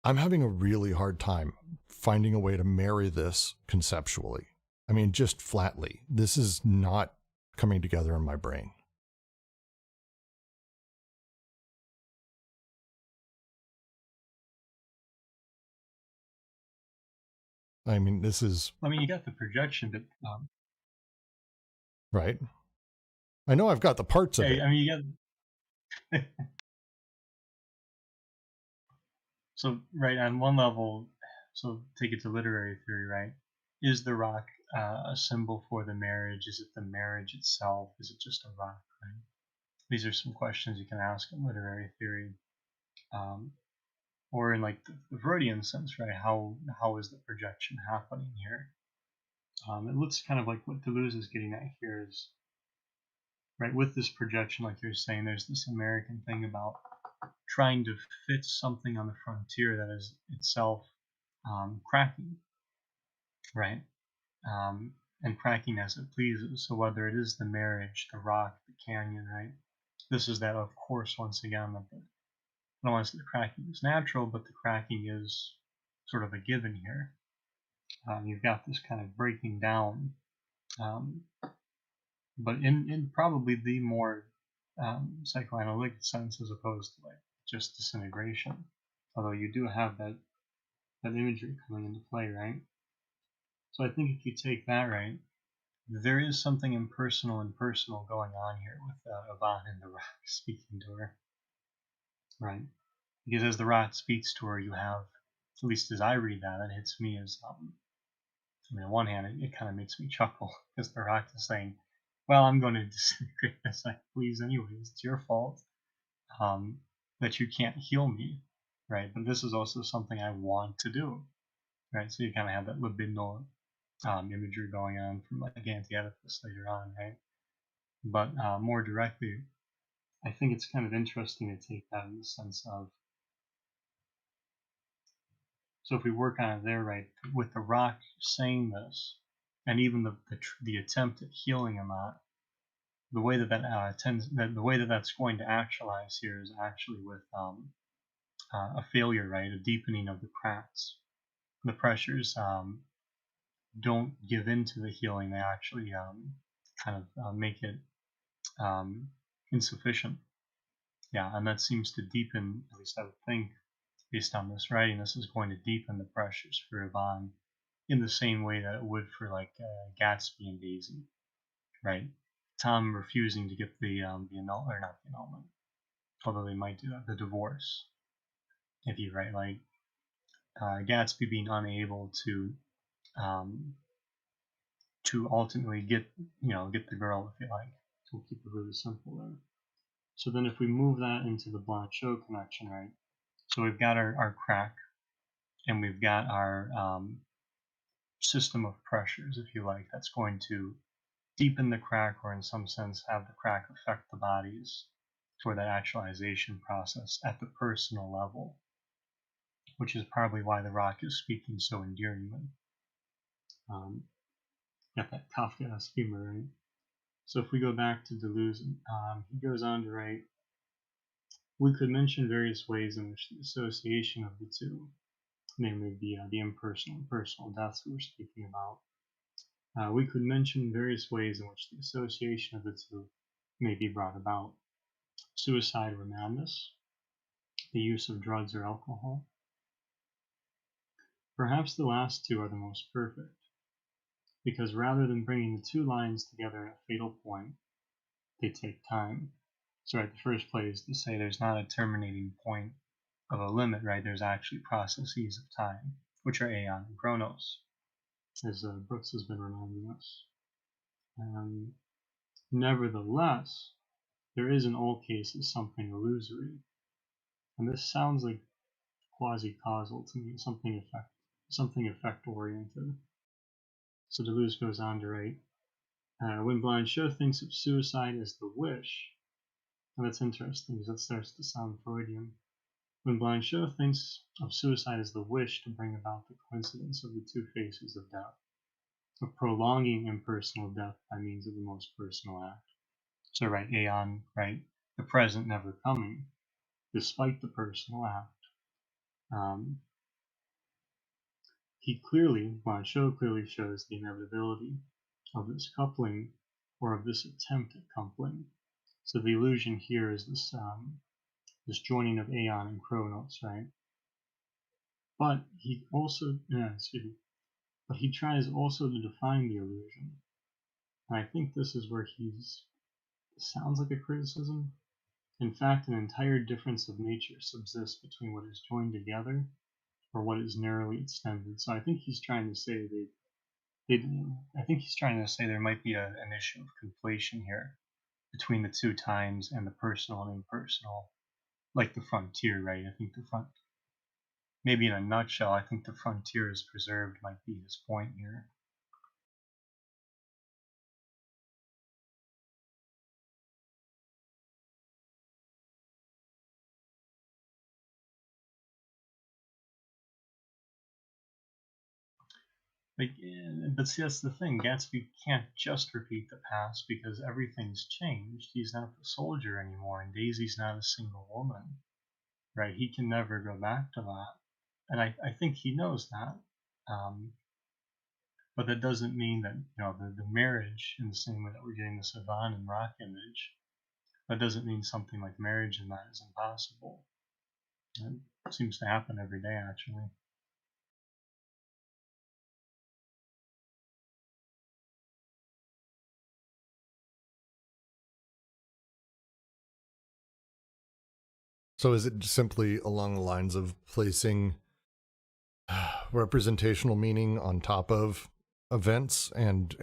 I'm having a really hard time finding a way to marry this conceptually. I mean, just flatly. This is not coming together in my brain. I mean, this is... I mean, you got the projection, but... Right. I know I've got the parts of it. I mean, you got... So, right, on one level, so take it to literary theory, right? Is the rock a symbol for the marriage? Is it the marriage itself? Is it just a rock, right? These are some questions you can ask in literary theory. Or in like the Freudian sense, right? How is the projection happening here? It looks kind of like what Deleuze is getting at here is, right, with this projection, like you're saying, there's this American thing about trying to fit something on the frontier that is itself cracking, right? And cracking as it pleases. So whether it is the marriage, the rock, the canyon, right? This is that, of course, once again, that not only is the cracking is natural, but the cracking is sort of a given here. You've got this kind of breaking down, but in probably the more psychoanalytic sense as opposed to like just disintegration. Although you do have that imagery coming into play, right? So I think if you take that right, there is something impersonal and personal going on here with Yvonne and the rock speaking to her, right? Because as the rock speaks to her, you have, at least as I read that, it hits me as, I mean, on one hand, it kind of makes me chuckle because the rock is saying, well, I'm going to disintegrate as I please anyways. It's your fault that you can't heal me, right? But this is also something I want to do, right? So you kind of have that libidinal imagery going on from like Anti-Oedipus later on, right? But more directly, I think it's kind of interesting to take that in the sense of, so if we work on it there, right, with the rock saying this, and even the attempt at healing him, the way the way that that's going to actualize here is actually with a failure, right, a deepening of the cracks. The pressures don't give in to the healing; they actually kind of make it insufficient. Yeah, and that seems to deepen, at least I would think, based on this writing, this is going to deepen the pressures for Yvonne in the same way that it would for like Gatsby and Daisy, right? Tom refusing to get the annulment, or not the annulment, although they might do that, the divorce. If you write like Gatsby being unable to ultimately get the girl, if you like. So we'll keep it really simple there. So then if we move that into the Blanchot connection, right? So we've got our crack, and we've got our system of pressures, if you like, that's going to deepen the crack, or in some sense have the crack affect the bodies toward that actualization process at the personal level, which is probably why the rock is speaking so endearingly. Got that Kafkaesque humor, right? So if we go back to Deleuze, he goes on to write, we could mention various ways in which the association of the two, namely the impersonal and personal deaths we were speaking about, we could mention various ways in which the association of the two may be brought about. Suicide or madness, the use of drugs or alcohol. Perhaps the last two are the most perfect, because rather than bringing the two lines together at a fatal point, they take time. So right, the first play is to say there's not a terminating point of a limit, right? There's actually processes of time, which are aeon and chronos, as Brooks has been reminding us. Nevertheless, there is in all cases something illusory, and this sounds like quasi-causal to me, something effect oriented. So Deleuze goes on to write, when Blanchot thinks of suicide as the wish, and that's interesting because that starts to sound Freudian. When Blanchot thinks of suicide as the wish to bring about the coincidence of the two faces of death, of prolonging impersonal death by means of the most personal act. So right, aeon, right, the present never coming, despite the personal act. Blanchot clearly shows the inevitability of this coupling, or of this attempt at coupling. So the illusion here is this joining of aeon and chronos, right? But he also, but he tries also to define the illusion. And I think this is where sounds like a criticism. In fact, an entire difference of nature subsists between what is joined together or what is narrowly extended. So I think he's trying to say there might be an issue of conflation here between the two times and the personal and impersonal, like the frontier, right? Maybe in a nutshell, I think the frontier is preserved might be his point here. But see, that's the thing. Gatsby can't just repeat the past because everything's changed. He's not the soldier anymore, and Daisy's not a single woman, right? He can never go back to that, and I think he knows that. But that doesn't mean that the marriage, in the same way that we're getting the Savan and Rock image, that doesn't mean something like marriage in that is impossible. It seems to happen every day, actually. So is it simply along the lines of placing representational meaning on top of events and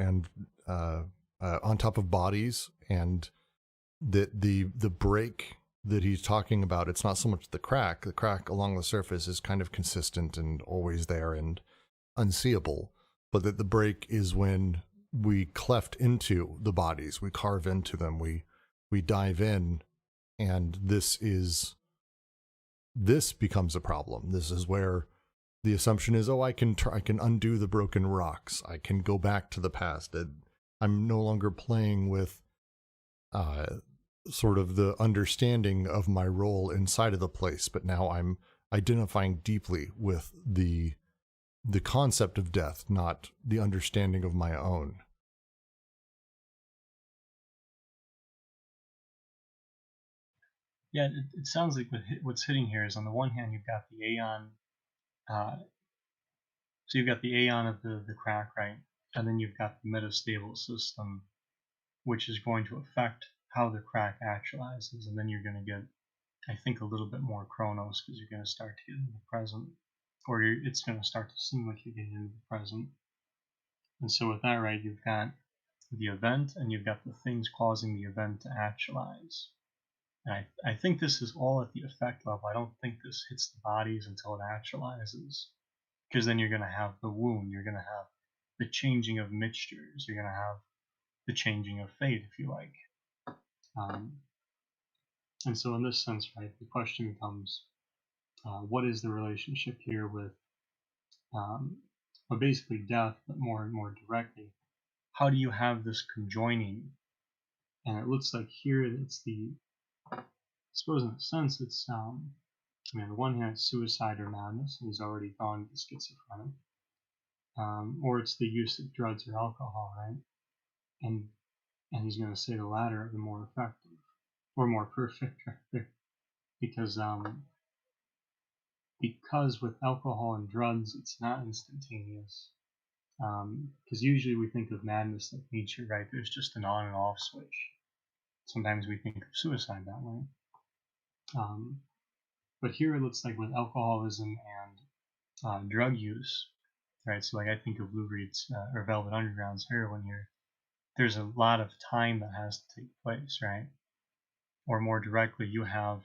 on top of bodies, and that the break that he's talking about, it's not so much the crack along the surface is kind of consistent and always there and unseeable, but that the break is when we cleft into the bodies, we carve into them, we dive in, and this becomes a problem. This is where the assumption is, I can undo the broken rocks. I can go back to the past. I'm no longer playing with sort of the understanding of my role inside of the place, but now I'm identifying deeply with the concept of death, not the understanding of my own. Yeah, it sounds like what's hitting here is, on the one hand, you've got the aeon. So you've got the aeon of the crack, right? And then you've got the metastable system, which is going to affect how the crack actualizes. And then you're going to get, I think, a little bit more chronos, because you're going to start to get into the present. Or it's going to start to seem like you're getting into the present. And so with that, right, you've got the event and you've got the things causing the event to actualize. And I think this is all at the effect level. I don't think this hits the bodies until it actualizes, because then you're going to have the wound, you're going to have the changing of mixtures, you're going to have the changing of fate, if you like. And so, in this sense, right, the question becomes, what is the relationship here with, well, basically death, but more and more directly, how do you have this conjoining? And it looks like here it's I suppose in a sense it's, I mean, on the one hand, it's suicide or madness, and he's already gone to schizophrenic, or it's the use of drugs or alcohol, right? And he's going to say the latter are the more effective or more perfect, rather, because with alcohol and drugs it's not instantaneous. Because usually we think of madness like nature, right? There's just an on and off switch. Sometimes we think of suicide that way. But here it looks like with alcoholism and drug use, right? So like I think of Lou Reed's or Velvet Underground's heroin here. There's a lot of time that has to take place, right? Or more directly, you have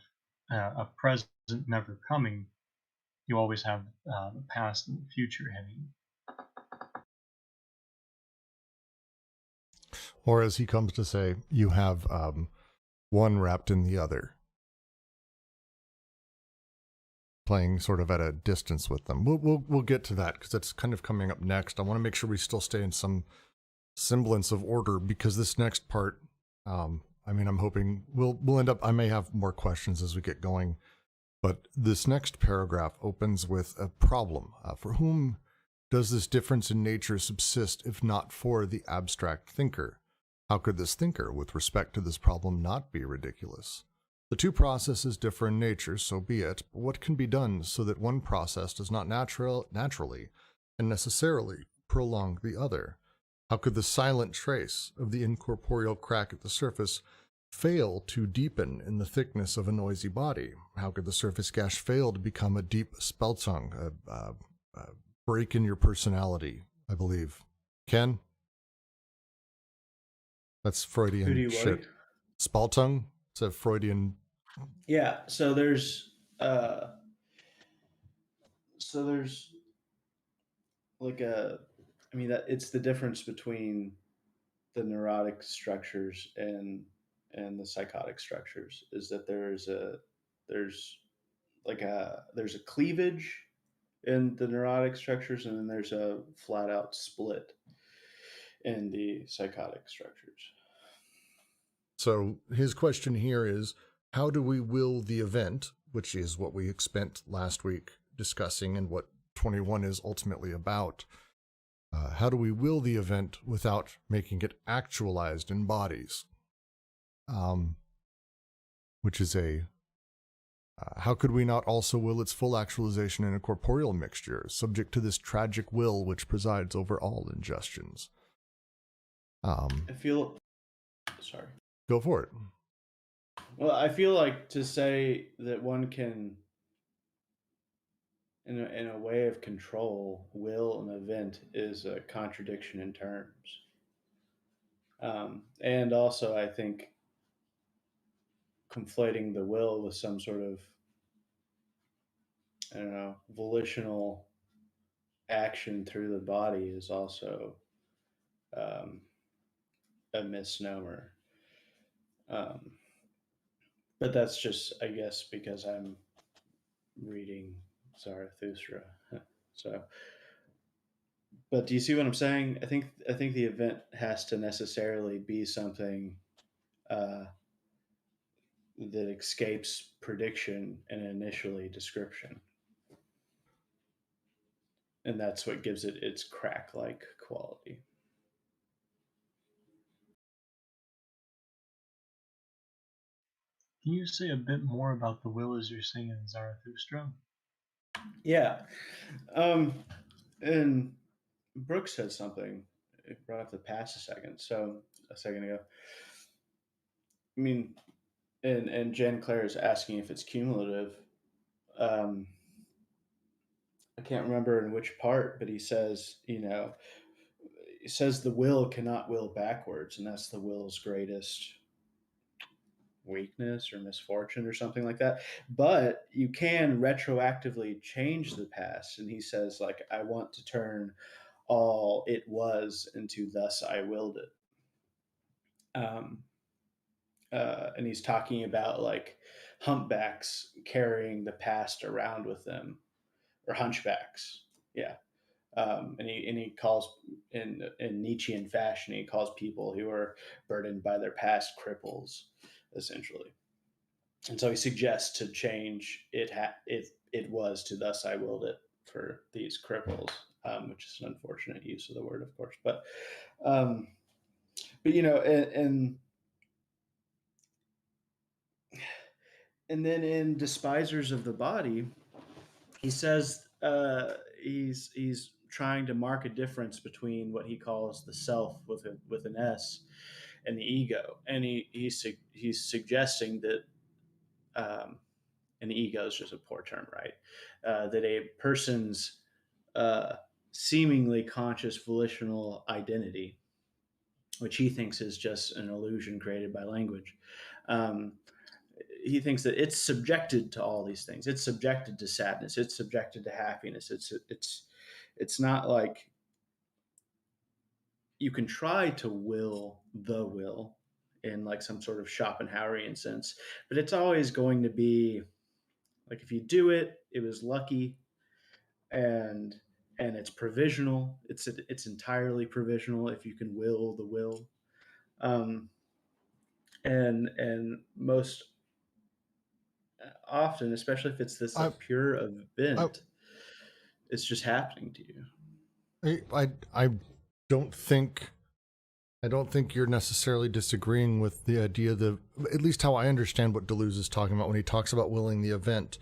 a present never coming. You always have the past and the future hitting. Or as he comes to say, you have one wrapped in the other, playing sort of at a distance with them. We'll get to that because that's kind of coming up next. I want to make sure we still stay in some semblance of order because this next part, I mean, I'm hoping we'll end up. I may have more questions as we get going, but this next paragraph opens with a problem. For whom does this difference in nature subsist if not for the abstract thinker? How could this thinker, with respect to this problem, not be ridiculous? The two processes differ in nature, so be it, but what can be done so that one process does not naturally and necessarily prolong the other? How could the silent trace of the incorporeal crack at the surface fail to deepen in the thickness of a noisy body? How could the surface gash fail to become a deep speltung, a break in your personality, I believe? Ken? That's Freudian Who do you shit. like? Spaltung? It's a Freudian. Yeah. So there's like I mean that it's the difference between the neurotic structures and the psychotic structures is that there's there's a cleavage in the neurotic structures and then there's a flat out split in the psychotic structures. So his question here is, how do we will the event, which is what we spent last week discussing and what 21 is ultimately about, how do we will the event without making it actualized in bodies? Which is how could we not also will its full actualization in a corporeal mixture, subject to this tragic will which presides over all ingestions? I feel sorry. Go for it. Well, I feel like to say that one can in a way of control will an event is a contradiction in terms. And also I think conflating the will with some sort of, I don't know, volitional action through the body is also um, a misnomer. Um, but that's just, I guess, because I'm reading Zarathustra. So, but do you see what I'm saying? I think the event has to necessarily be something uh, that escapes prediction and initially description, and that's what gives it its crack-like quality. Can you say a bit more about the will as you're saying in Zarathustra? Yeah, and Brooks said something. It brought up the past a second ago. I mean, and Jen Claire is asking if it's cumulative. Um, I can't remember in which part, but he says, he says the will cannot will backwards, and that's the will's greatest weakness or misfortune or something like that. But you can retroactively change the past. And he says, like, I want to turn all it was into thus I willed it. Um, and he's talking about like humpbacks carrying the past around with them, or hunchbacks. Yeah. And he calls in Nietzschean fashion, he calls people who are burdened by their past cripples, essentially. And so he suggests to change it was to thus I willed it for these cripples, which is an unfortunate use of the word, of course. Um, but and then in Despisers of the Body, he says he's trying to mark a difference between what he calls the self with an S and the ego, and he's suggesting that and ego is just a poor term, right? That a person's uh, seemingly conscious volitional identity, which he thinks is just an illusion created by language. Um, he thinks that it's subjected to all these things. It's subjected to sadness. It's subjected to happiness. It's not like you can try to will the will in like some sort of Schopenhauerian sense, but it's always going to be like if you do it, it was lucky, and it's provisional. It's entirely provisional if you can will the will, um, and most often, especially if it's this I, like pure I, event, it's just happening to you. I don't think you're necessarily disagreeing with the idea that, at least how I understand what Deleuze is talking about when he talks about willing the event.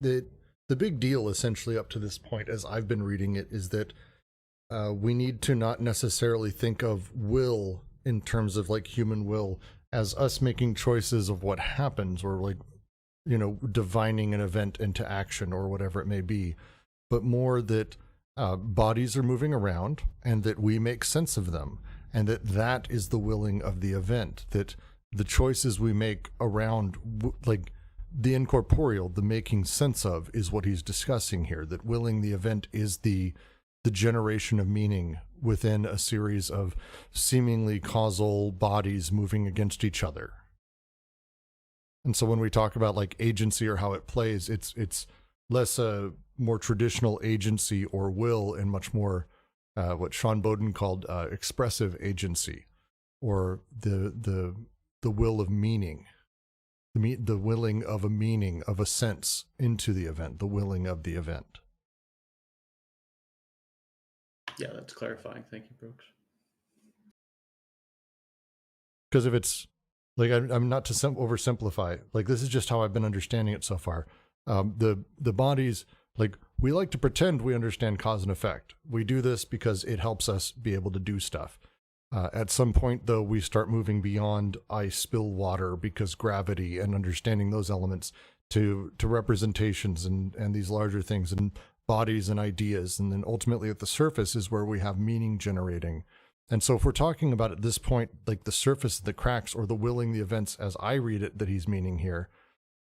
The big deal essentially up to this point, as I've been reading it, is that we need to not necessarily think of will in terms of like human will as us making choices of what happens, or like, divining an event into action or whatever it may be, but more that bodies are moving around and that we make sense of them, and that is the willing of the event, that the choices we make around like the incorporeal, the making sense of, is what he's discussing here, that willing the event is the generation of meaning within a series of seemingly causal bodies moving against each other. And so when we talk about like agency or how it plays, it's less a more traditional agency or will, and much more what Sean Bowden called expressive agency, or the will of meaning, the willing of a meaning, of a sense into the event, the willing of the event. Yeah, that's clarifying. Thank you, Brooks. Because if it's like, I'm not to oversimplify, like this is just how I've been understanding it so far. The bodies, like, we like to pretend we understand cause and effect. We do this because it helps us be able to do stuff. At some point, though, we start moving beyond I spill water because gravity, and understanding those elements to representations and these larger things and bodies and ideas. And then ultimately at the surface is where we have meaning generating. And so if we're talking about at this point, like the surface, the cracks, or the willing the events as I read it that he's meaning here,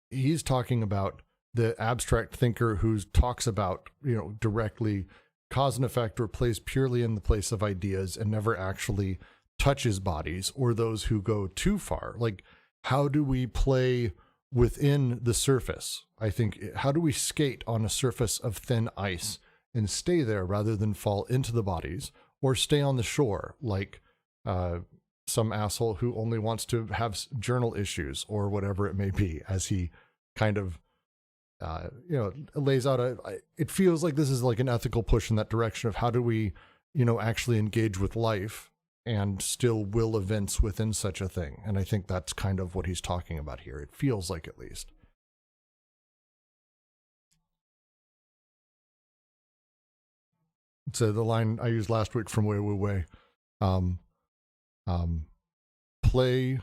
he's talking about the abstract thinker who talks about, directly cause and effect, or plays purely in the place of ideas and never actually touches bodies, or those who go too far. Like, how do we play within the surface? I think, how do we skate on a surface of thin ice and stay there rather than fall into the bodies, or stay on the shore like some asshole who only wants to have journal issues or whatever it may be, as he kind of lays out it feels like this is like an ethical push in that direction of how do we, actually engage with life and still will events within such a thing. And I think that's kind of what he's talking about here. It feels like, at least. So the line I used last week from Wei Wu Wei, play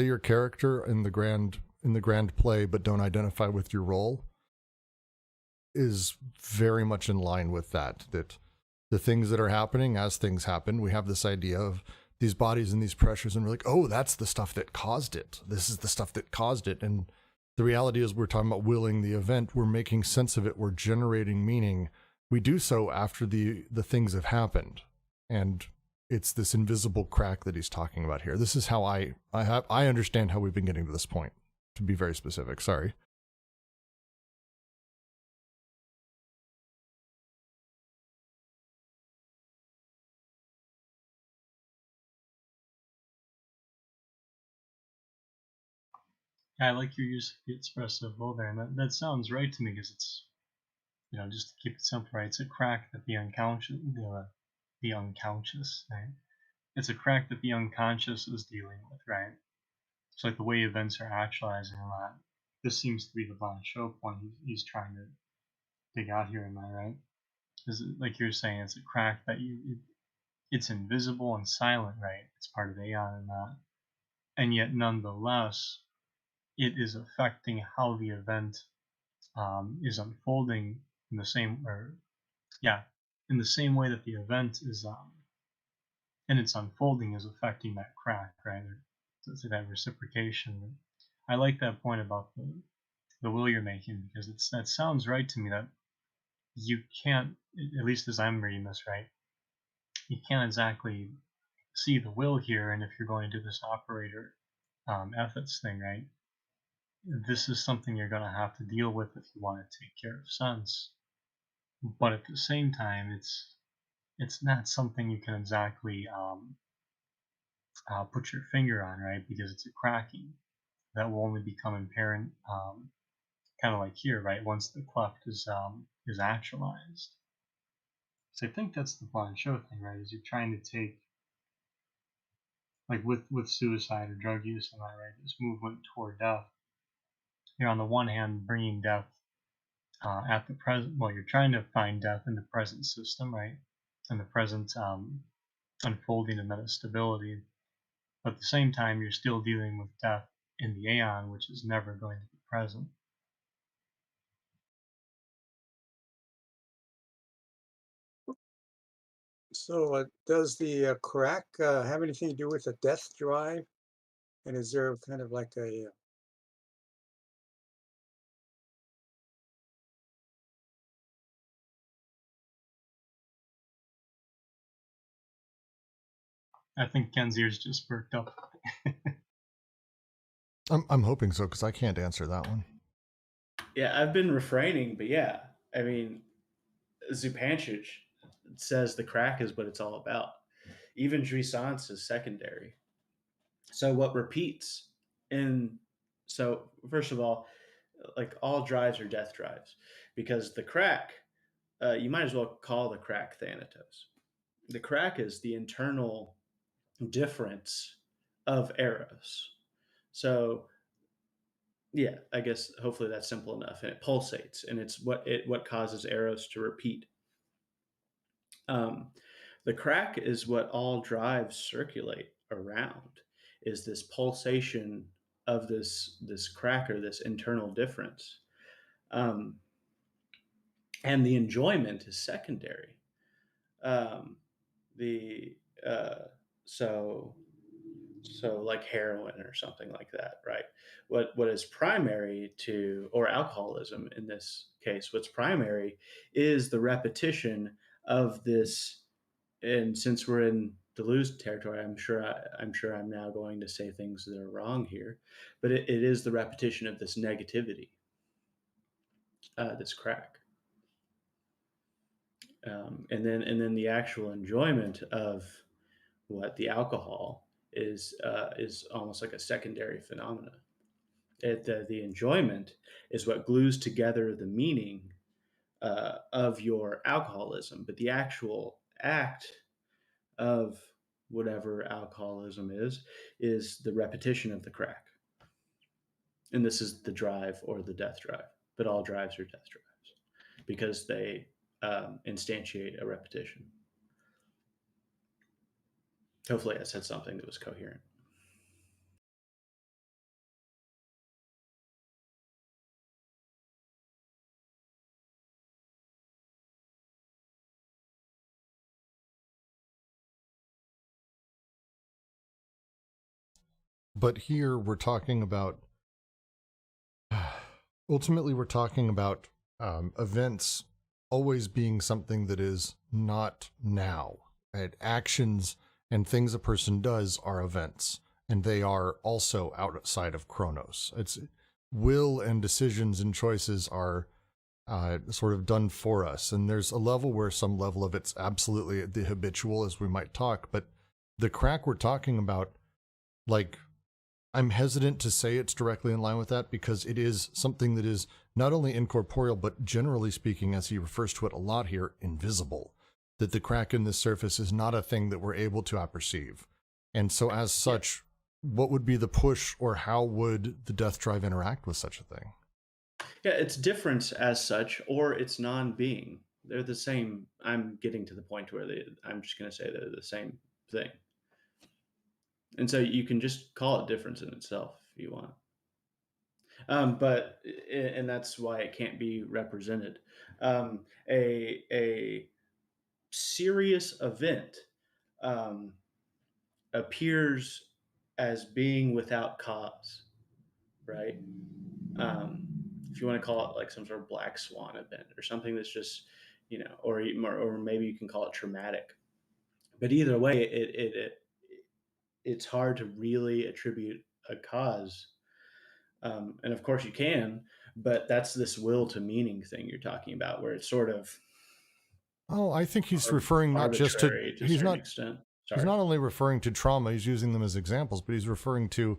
your character in the grand play, but don't identify with your role, is very much in line with that the things that are happening as things happen. We have this idea of these bodies and these pressures, and we're like, oh, that's the stuff that caused it. This is the stuff that caused it. And the reality is, we're talking about willing the event. We're making sense of it. We're generating meaning. We do so after the things have happened. And it's this invisible crack that he's talking about here. This is how I understand how we've been getting to this point, to be very specific. Sorry. I like your use of the expressive will there, and that sounds right to me, because it's, just to keep it simple, right? It's a crack that the unconscious, right? It's a crack that the unconscious is dealing with, right? It's like the way events are actualizing a lot. This seems to be the Von Show point he's trying to dig out here, am I right? Is it, like you're saying, it's a crack that it's invisible and silent, right? It's part of aeon and that. And yet, nonetheless, it is affecting how the event is unfolding in the same, in the same way that the event is, and its unfolding is affecting that crack, right? Or that reciprocation. I like that point about the will you're making, because that sounds right to me, that you can't, at least as I'm reading this, right, you can't exactly see the will here. And if you're going to do this operator ethics thing, right, this is something you're going to have to deal with if you want to take care of sense. But at the same time, it's not something you can exactly put your finger on, right? Because it's a cracking that will only become apparent, kind of like here, right? Once the cleft is actualized. So I think that's the Von Show thing, right? Is you're trying to take, like with suicide or drug use, am I right? This movement toward death. You're on the one hand bringing death at the present. Well, you're trying to find death in the present system, right? In the present unfolding of metastability. But at the same time, you're still dealing with death in the aeon, which is never going to be present. So, does the crack have anything to do with the death drive? And is there kind of like a I think Ken's ears just perked up. I'm hoping so, because I can't answer that one. Yeah, I've been refraining, but yeah, I mean, Zupancic says the crack is what it's all about. Even jouissance is secondary. So what repeats in so first of all, like all drives are death drives, because the crack, you might as well call the crack Thanatos. The crack is the internal difference of Eros. So yeah, I guess hopefully that's simple enough. And it pulsates, and it's what causes Eros to repeat. Um, the crack is what all drives circulate around. Is this pulsation of this cracker, this internal difference, um, and the enjoyment is secondary. Um, the so like heroin or something like that, right? What is primary to, or alcoholism in this case, what's primary is the repetition of this. And since we're in Deleuze territory, I'm sure I'm now going to say things that are wrong here, but it is the repetition of this negativity, this crack, and then the actual enjoyment of what the alcohol is almost like a secondary phenomena. The enjoyment is what glues together the meaning of your alcoholism, but the actual act of whatever alcoholism is the repetition of the crack. And this is the drive or the death drive, but all drives are death drives because they instantiate a repetition. Hopefully I said something that was coherent. But here we're talking about, ultimately we're talking about events always being something that is not now. Right? Actions and things a person does are events, and they are also outside of Chronos. It's will and decisions and choices are sort of done for us. And there's a level where some level of it's absolutely the habitual, as we might talk, but the crack we're talking about, like, I'm hesitant to say it's directly in line with that because it is something that is not only incorporeal, but generally speaking, as he refers to it a lot here, invisible. That the crack in the surface is not a thing that we're able to apperceive. And so as such, what would be the push, or how would the death drive interact with such a thing? Yeah, it's difference as such, or it's non-being. They're the same. I'm getting to the point where I'm just going to say they're the same thing. And so you can just call it difference in itself if you want. And that's why it can't be represented. A serious event appears as being without cause, right? If you want to call it like some sort of black swan event or something that's just, or maybe you can call it traumatic. But either way, it's hard to really attribute a cause. And of course you can, but that's this will to meaning thing you're talking about, where it's sort of Oh, I think he's referring not just to, arbitrary to a certain extent. he's Sorry. not only referring to trauma, he's using them as examples, but he's referring to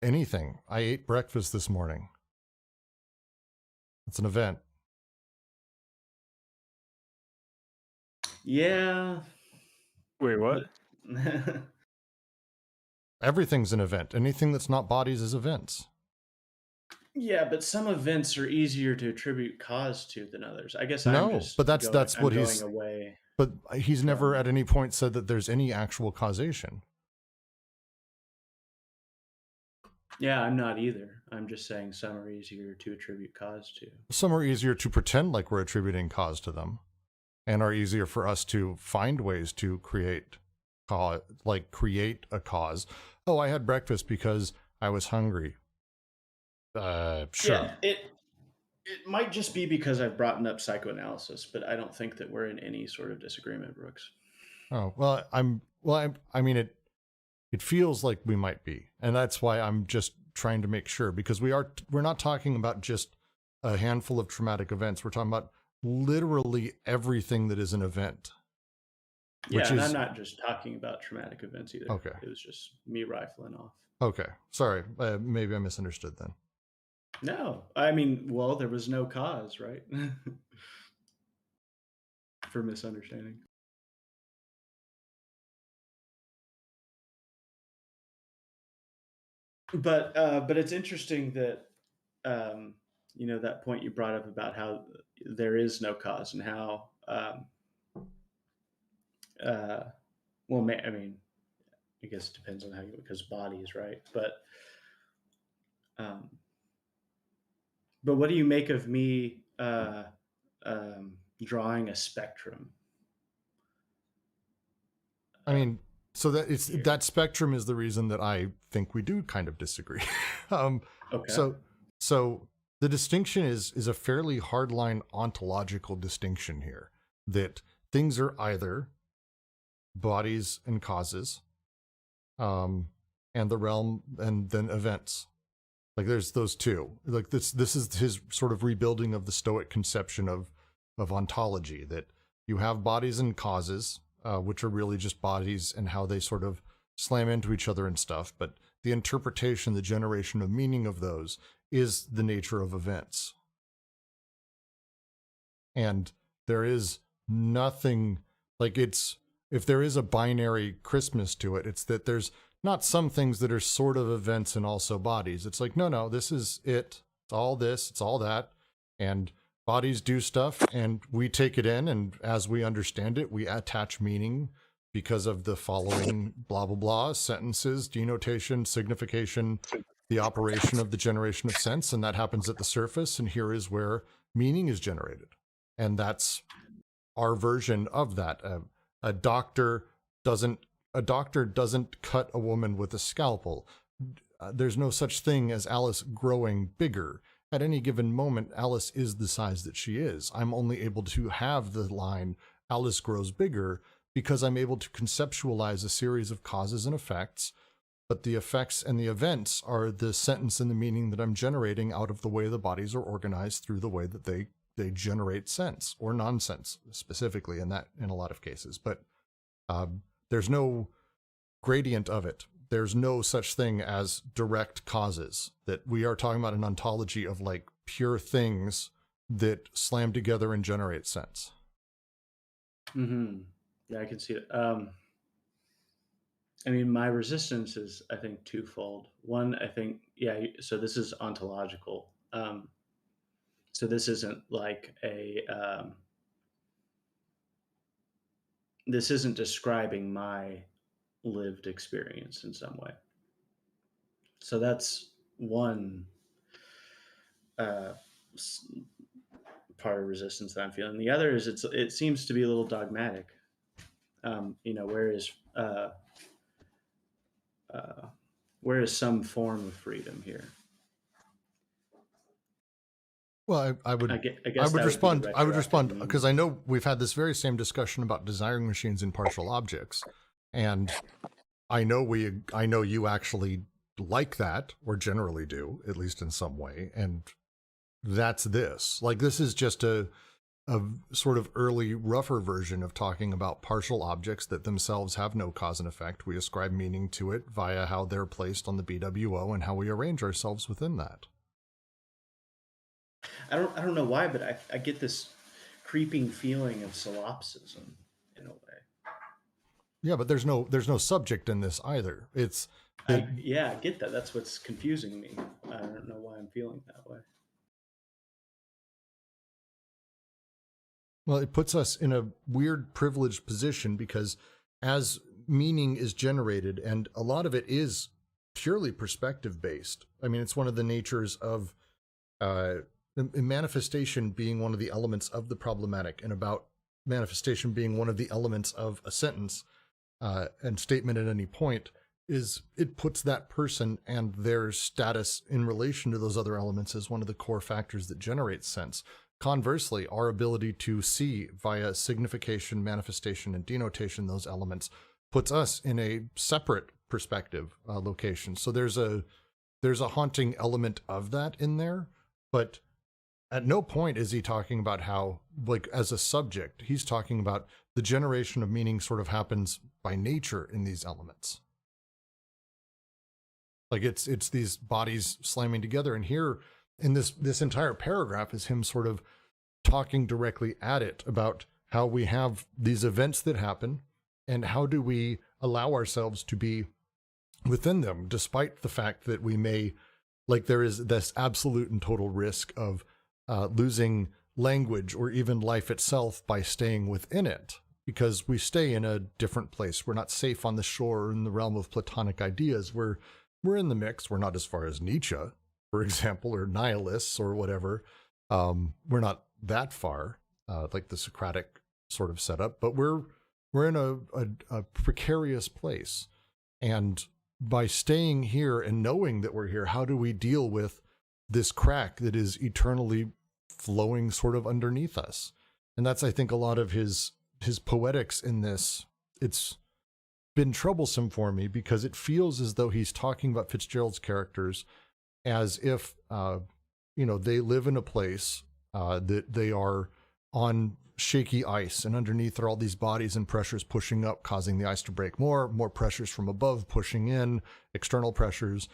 anything. I ate breakfast this morning. It's an event. Yeah. Wait, what? Everything's an event. Anything that's not bodies is events. Yeah, but some events are easier to attribute cause to than others. I guess No, but that's what going he's away. But he's never at any point said that there's any actual causation. Yeah, I'm not either. I'm just saying some are easier to attribute cause to. Some are easier to pretend like we're attributing cause to them, and are easier for us to find ways to create a cause. Oh, I had breakfast because I was hungry. Sure. Yeah, it might just be because I've brought up psychoanalysis, but I don't think that we're in any sort of disagreement, Brooks. Oh, well, I mean, it feels like we might be, and that's why I'm just trying to make sure, because we're not talking about just a handful of traumatic events. We're talking about literally everything that is an event. Yeah, and I'm not just talking about traumatic events either. Okay. It was just me rifling off. Okay. Sorry. Maybe I misunderstood then. No, I mean, well, there was no cause, right? For misunderstanding. But it's interesting that that point you brought up about how there is no cause and how I mean, I guess it depends on how you, because bodies, right? But what do you make of me drawing a spectrum? I mean, so that spectrum is the reason that I think we do kind of disagree. Okay. So the distinction is a fairly hardline ontological distinction here, that things are either bodies and causes, and the realm, and then events. Like there's those two. Like this is his sort of rebuilding of the Stoic conception of ontology, that you have bodies and causes, which are really just bodies and how they sort of slam into each other and stuff. But the interpretation, the generation of meaning of those is the nature of events. And there is nothing, like, if there is a binary Christmas to it, it's that there's not some things that are sort of events and also bodies. It's like, no, this is it. It's all this, it's all that. And bodies do stuff and we take it in, and as we understand it, we attach meaning because of the following blah, blah, blah, sentences, denotation, signification, the operation of the generation of sense. And that happens at the surface. And here is where meaning is generated. And that's our version of that. A doctor doesn't a doctor doesn't cut a woman with a scalpel. There's no such thing as Alice growing bigger. At any given moment, Alice is the size that she is. I'm only able to have the line, Alice grows bigger, because I'm able to conceptualize a series of causes and effects, but the effects and the events are the sentence and the meaning that I'm generating out of the way the bodies are organized through the way that they generate sense or nonsense, specifically in a lot of cases. But there's no gradient of it. There's no such thing as direct causes. That we are talking about an ontology of like pure things that slam together and generate sense. Mm-hmm. Yeah, I can see it. I mean, my resistance is, I think, twofold. One, I think, yeah, so this is ontological. So this isn't like this isn't describing my lived experience in some way. So that's one part of resistance that I'm feeling. The other is it seems to be a little dogmatic. Where is some form of freedom here? Well, I would respond because I know we've had this very same discussion about desiring machines and partial objects, and I know you actually like that, or generally do, at least in some way, and that's this. Like, this is just a sort of early, rougher version of talking about partial objects that themselves have no cause and effect. We ascribe meaning to it via how they're placed on the BWO and how we arrange ourselves within that. I don't know why, but I get this creeping feeling of solipsism in a way. Yeah, but there's no subject in this either. I get that. That's what's confusing me. I don't know why I'm feeling that way. Well, it puts us in a weird privileged position because as meaning is generated, and a lot of it is purely perspective based. I mean, it's one of the natures of manifestation being one of the elements of the problematic, and about manifestation being one of the elements of a sentence and statement at any point, is it puts that person and their status in relation to those other elements as one of the core factors that generates sense. Conversely, our ability to see via signification, manifestation, and denotation those elements puts us in a separate perspective location. So there's a haunting element of that in there, but at no point is he talking about how, like, as a subject, he's talking about the generation of meaning sort of happens by nature in these elements. Like, it's these bodies slamming together, and here in this entire paragraph is him sort of talking directly at it about how we have these events that happen and how do we allow ourselves to be within them, despite the fact that we may, like, there is this absolute and total risk of losing language or even life itself by staying within it, because we stay in a different place. We're not safe on the shore or in the realm of Platonic ideas. We're in the mix. We're not as far as Nietzsche, for example, or nihilists or whatever. We're not that far, like the Socratic sort of setup, but we're in a precarious place. And by staying here and knowing that we're here, how do we deal with this crack that is eternally flowing sort of underneath us? And that's, I think, a lot of his poetics in this. It's been troublesome for me because it feels as though he's talking about Fitzgerald's characters as if, they live in a place that they are on shaky ice, and underneath are all these bodies and pressures pushing up, causing the ice to break more pressures from above pushing in, external pressures,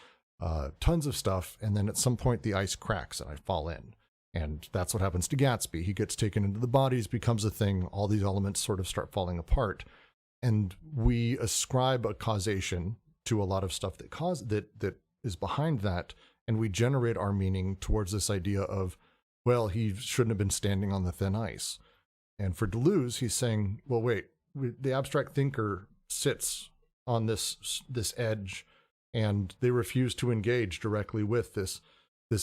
tons of stuff. And then at some point the ice cracks and I fall in. And that's what happens to Gatsby. He gets taken into the bodies, becomes a thing. All these elements sort of start falling apart. And we ascribe a causation to a lot of stuff that is behind that. And we generate our meaning towards this idea of, well, he shouldn't have been standing on the thin ice. And for Deleuze, he's saying, well, wait, the abstract thinker sits on this edge, and they refuse to engage directly with this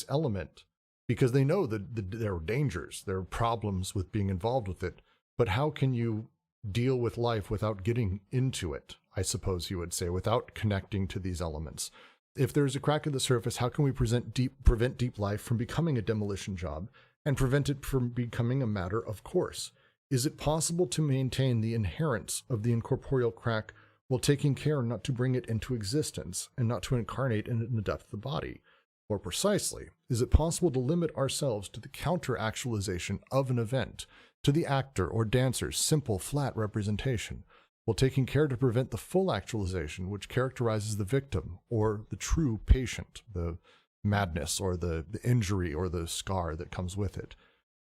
element because they know that there are dangers, there are problems with being involved with it. But how can you deal with life without getting into it, I suppose you would say, without connecting to these elements. If there's a crack in the surface, how can we prevent deep life from becoming a demolition job and prevent it from becoming a matter of course? Is it possible to maintain the inherence of the incorporeal crack while taking care not to bring it into existence and not to incarnate in the depth of the body? More precisely, is it possible to limit ourselves to the counter-actualization of an event, to the actor or dancer's simple, flat representation, while taking care to prevent the full actualization which characterizes the victim or the true patient, the madness or the injury or the scar that comes with it?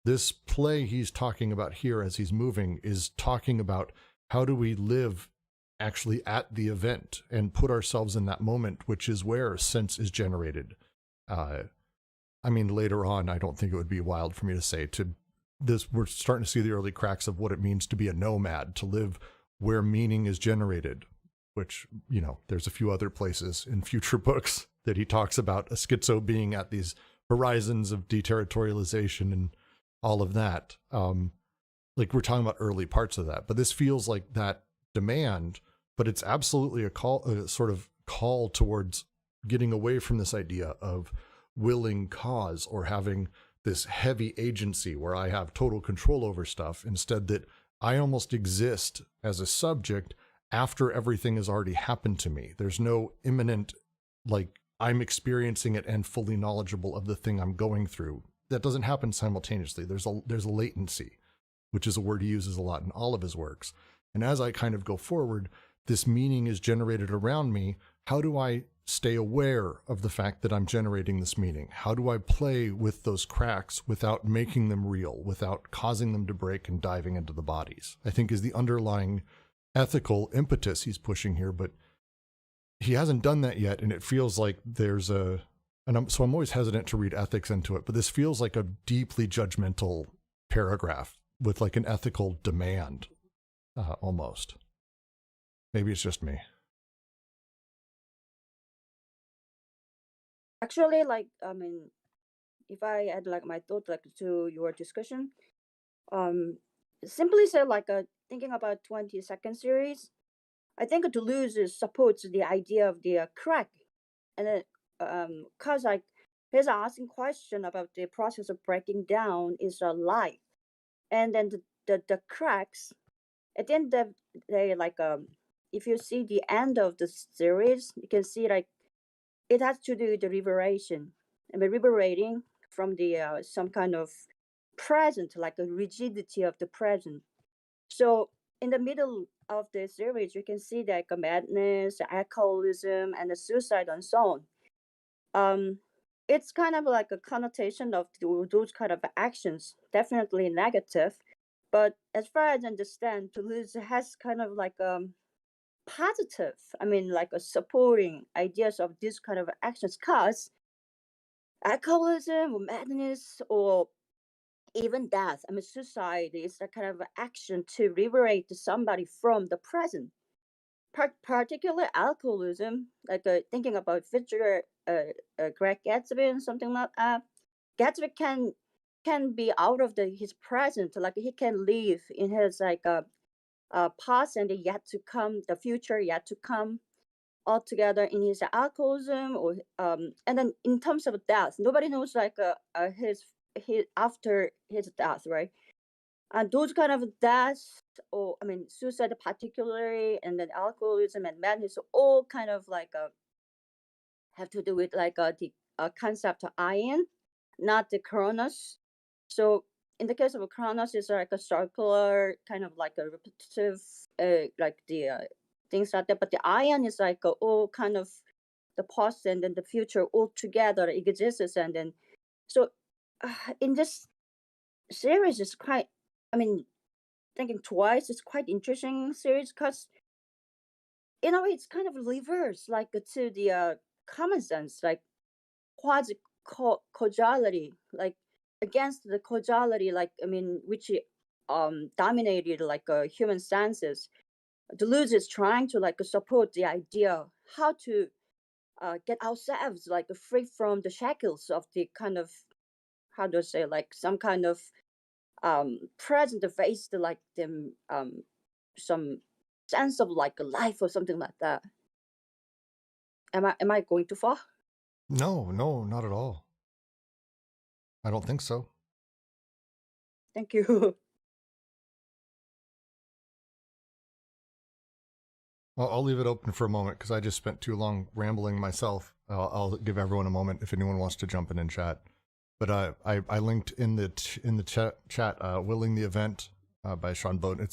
This play he's talking about here as he's moving is talking about how do we live actually at the event and put ourselves in that moment, which is where sense is generated. I mean, later on, I don't think it would be wild for me to say we're starting to see the early cracks of what it means to be a nomad, to live where meaning is generated, which, you know, there's a few other places in future books that he talks about a schizo being at these horizons of deterritorialization and all of that. Like we're talking about early parts of that, but this feels like that demand, but it's absolutely a sort of call towards getting away from this idea of willing cause or having this heavy agency where I have total control over stuff, instead that I almost exist as a subject after everything has already happened to me. There's no imminent, like, I'm experiencing it and fully knowledgeable of the thing I'm going through. That doesn't happen simultaneously. There's a latency, which is a word he uses a lot in all of his works. And as I kind of go forward, this meaning is generated around me. How do I stay aware of the fact that I'm generating this meaning? How do I play with those cracks without making them real, without causing them to break and diving into the bodies? I think is the underlying ethical impetus he's pushing here, but he hasn't done that yet. And it feels like there's so I'm always hesitant to read ethics into it, but this feels like a deeply judgmental paragraph with like an ethical demand, almost. Maybe it's just me. Actually, like, I mean, if I add like my thought like to your discussion, simply say like thinking about 22nd series, I think Deleuze supports the idea of the crack, and then cause like he's asking question about the process of breaking down is life, and then the cracks at the end of they like if you see the end of the series, you can see like it has to do with the liberation. I mean, liberating from the some kind of present, like a rigidity of the present. So in the middle of the series, you can see like a madness, alcoholism, and the suicide, and so on. Um, it's kind of like a connotation of those kind of actions, definitely negative. But as far as I understand, Toulouse has kind of like positive, I mean, like a supporting ideas of this kind of actions, cause alcoholism or madness or even death, I mean, suicide is a kind of action to liberate somebody from the present. Particular alcoholism, like thinking about Fisher, Greg Gatsby and something like that. Gatsby can be out of his present, like he can live in his like past and the yet to come, the future yet to come, all together in his alcoholism, or and then in terms of death, nobody knows like his after his death, right? And those kind of deaths, or I mean suicide particularly, and then alcoholism and madness, all kind of like have to do with like the concept of iron, not the chronos. So in the case of a chronos, it's like a circular kind of like a repetitive, like the things like that. But the ion is like all kind of the past and then the future all together exists, and then so in this series is quite. I mean, thinking twice, it's quite interesting series because in a way it's kind of reverse like to the common sense, like quasi causality, like against the causality, like I mean, which dominated like human senses. Deleuze is trying to like support the idea how to get ourselves like free from the shackles of the kind of, how do I say, like some kind of present based like the some sense of like a life or something like that. Am I going too far? No, not at all. I don't think so. Thank you. I'll leave it open for a moment because I just spent too long rambling myself. I'll give everyone a moment if anyone wants to jump in chat. But I linked in the chat "Willing the Event" by Sean Bowden.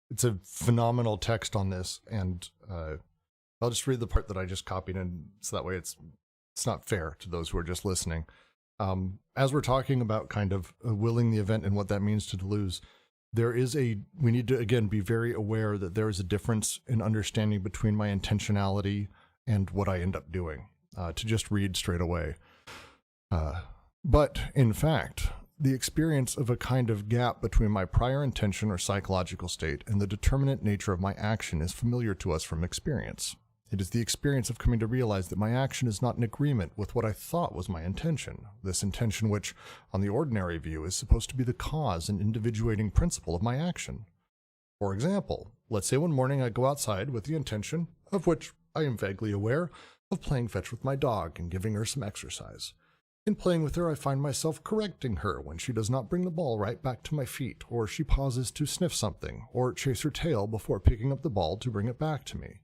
It's a phenomenal text on this, and I'll just read the part that I just copied, and so that way it's not fair to those who are just listening. As we're talking about kind of willing the event and what that means to Deleuze, we need to, again, be very aware that there is a difference in understanding between my intentionality and what I end up doing, to just read straight away. But in fact, the experience of a kind of gap between my prior intention or psychological state and the determinate nature of my action is familiar to us from experience. It is the experience of coming to realize that my action is not in agreement with what I thought was my intention, this intention which, on the ordinary view, is supposed to be the cause and individuating principle of my action. For example, let's say one morning I go outside with the intention, of which I am vaguely aware, of playing fetch with my dog and giving her some exercise. In playing with her, I find myself correcting her when she does not bring the ball right back to my feet, or she pauses to sniff something, or chase her tail before picking up the ball to bring it back to me.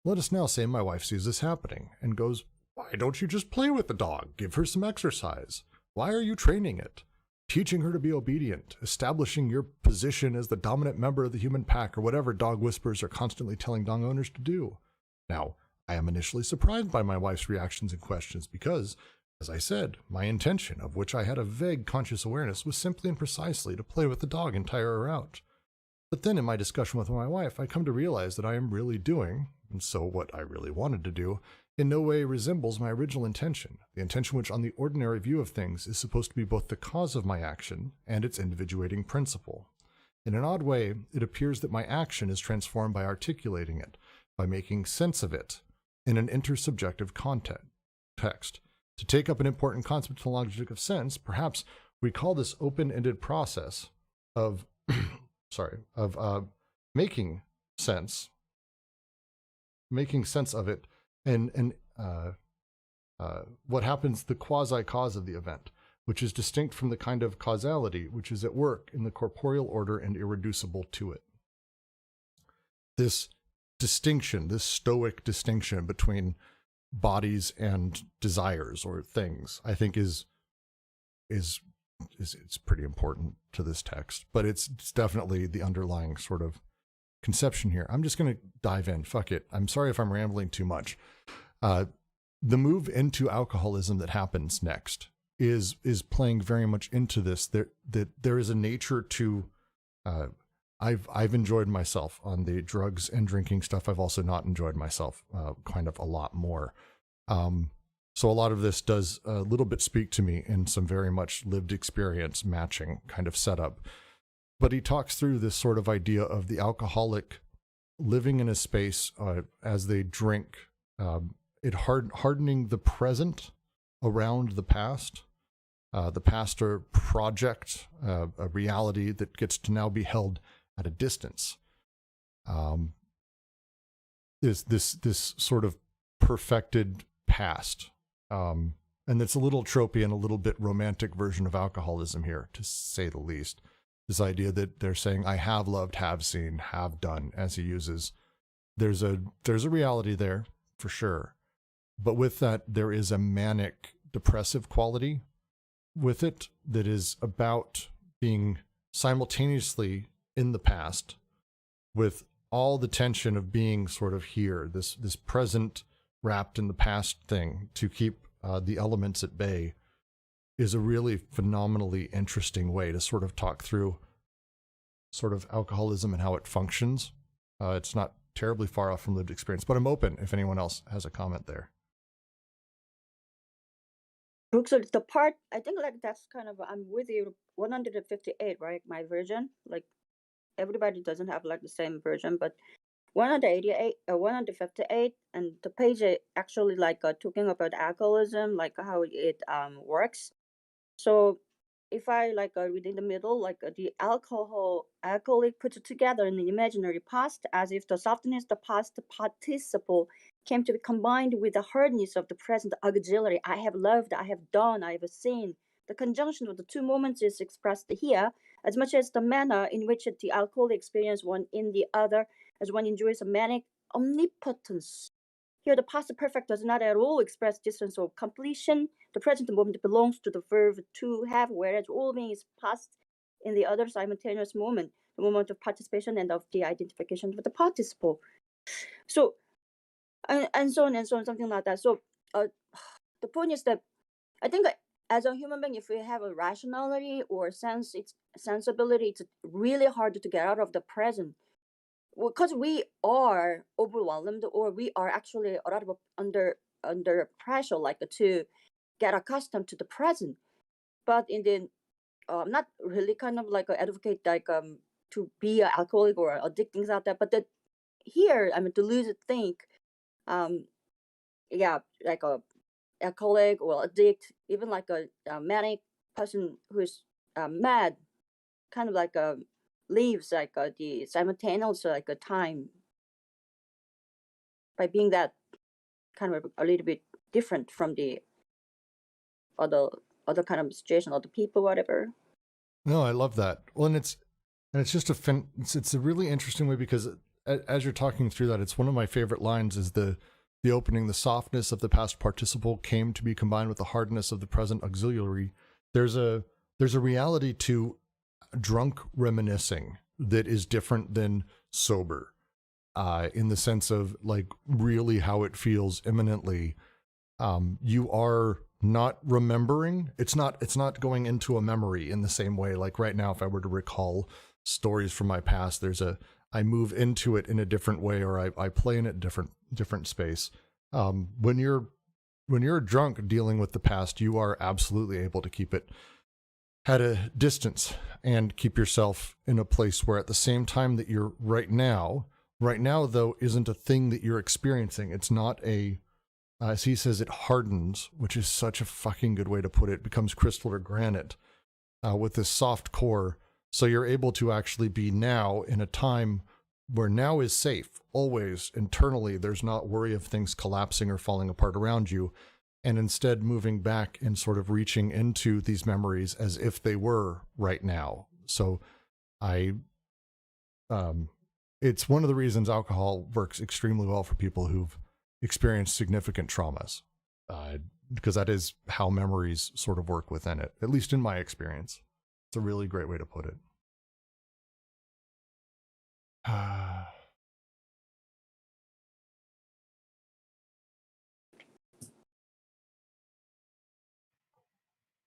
Let us now say my wife sees this happening and goes, "Why don't you just play with the dog? Give her some exercise. Why are you training it? Teaching her to be obedient, establishing your position as the dominant member of the human pack, or whatever dog whisperers are constantly telling dog owners to do." Now, I am initially surprised by my wife's reactions and questions because, as I said, my intention, of which I had a vague conscious awareness, was simply and precisely to play with the dog and tire her out. But then in my discussion with my wife, I come to realize that I am really doing, and so what I really wanted to do, in no way resembles my original intention, the intention which on the ordinary view of things is supposed to be both the cause of my action and its individuating principle. In an odd way, it appears that my action is transformed by articulating it, by making sense of it in an intersubjective context. To take up an important concept in the logic of sense, perhaps we call this open-ended process of making sense of it, and what happens, the quasi-cause of the event, which is distinct from the kind of causality which is at work in the corporeal order and irreducible to it. This distinction, this stoic distinction between bodies and desires or things, I think is pretty important to this text, but it's definitely the underlying sort of conception here. I'm just going to dive in. Fuck it. I'm sorry if I'm rambling too much. The move into alcoholism that happens next is playing very much into this. There is a nature to. I've enjoyed myself on the drugs and drinking stuff. I've also not enjoyed myself kind of a lot more. So a lot of this does a little bit speak to me in some very much lived experience matching kind of setup. But he talks through this sort of idea of the alcoholic living in a space as they drink, it hardening the present around the past or project, a reality that gets to now be held at a distance. This sort of perfected past. And it's a little tropey and a little bit romantic version of alcoholism here, to say the least. This idea that they're saying, I have loved, have seen, have done, as he uses. There's a reality there, for sure. But with that, there is a manic, depressive quality with it that is about being simultaneously in the past with all the tension of being sort of here, this present wrapped in the past thing to keep the elements at bay, is a really phenomenally interesting way to sort of talk through sort of alcoholism and how it functions. It's not terribly far off from lived experience, but I'm open if anyone else has a comment there. So the part, I think like that's kind of, I'm with you, 158, right? My version, like everybody doesn't have like the same version, but 188, 158, and the page actually like talking about alcoholism, like how it works. So if I like read in the middle, like the alcoholic put together in the imaginary past, as if the softness of the past participle came to be combined with the hardness of the present auxiliary. I have loved, I have done, I have seen. The conjunction of the two moments is expressed here as much as the manner in which the alcoholic experience one in the other, as one enjoys a manic omnipotence. Here, the past perfect does not at all express this sense of completion. The present moment belongs to the verb to have, whereas all being is past in the other simultaneous moment, the moment of participation and of the identification with the participle. So, and so on and so on, something like that. So, the point is that I think as a human being, if we have a rationality or sensibility, it's really hard to get out of the present because we are overwhelmed or we are actually a lot of under pressure like to get accustomed to the present, but in the not really kind of like advocate like to be an alcoholic or addict things out there, but that here I mean to lose a think yeah like a alcoholic or addict, even like a manic person who's mad, kind of like leaves like the simultaneous like a time by being that kind of a little bit different from the other kind of situation, other people, whatever. No, I love that. Well, and it's just it's a really interesting way because as you're talking through that, it's one of my favorite lines is the opening, the softness of the past participle came to be combined with the hardness of the present auxiliary. There's a reality to drunk reminiscing that is different than sober, in the sense of like really how it feels imminently. You are not remembering. It's not going into a memory in the same way. Like right now, if I were to recall stories from my past, I move into it in a different way, or I play in it different space. When you're drunk dealing with the past, you are absolutely able to keep it at a distance and keep yourself in a place where at the same time that you're right now though isn't a thing that you're experiencing. It's not as he says, it hardens, which is such a fucking good way to put it. It becomes crystal or granite with this soft core. So you're able to actually be now in a time where now is safe. Always internally, there's not worry of things collapsing or falling apart around you. And instead moving back and sort of reaching into these memories as if they were right now. So it's one of the reasons alcohol works extremely well for people who've experienced significant traumas, because that is how memories sort of work within it, at least in my experience. It's a really great way to put it.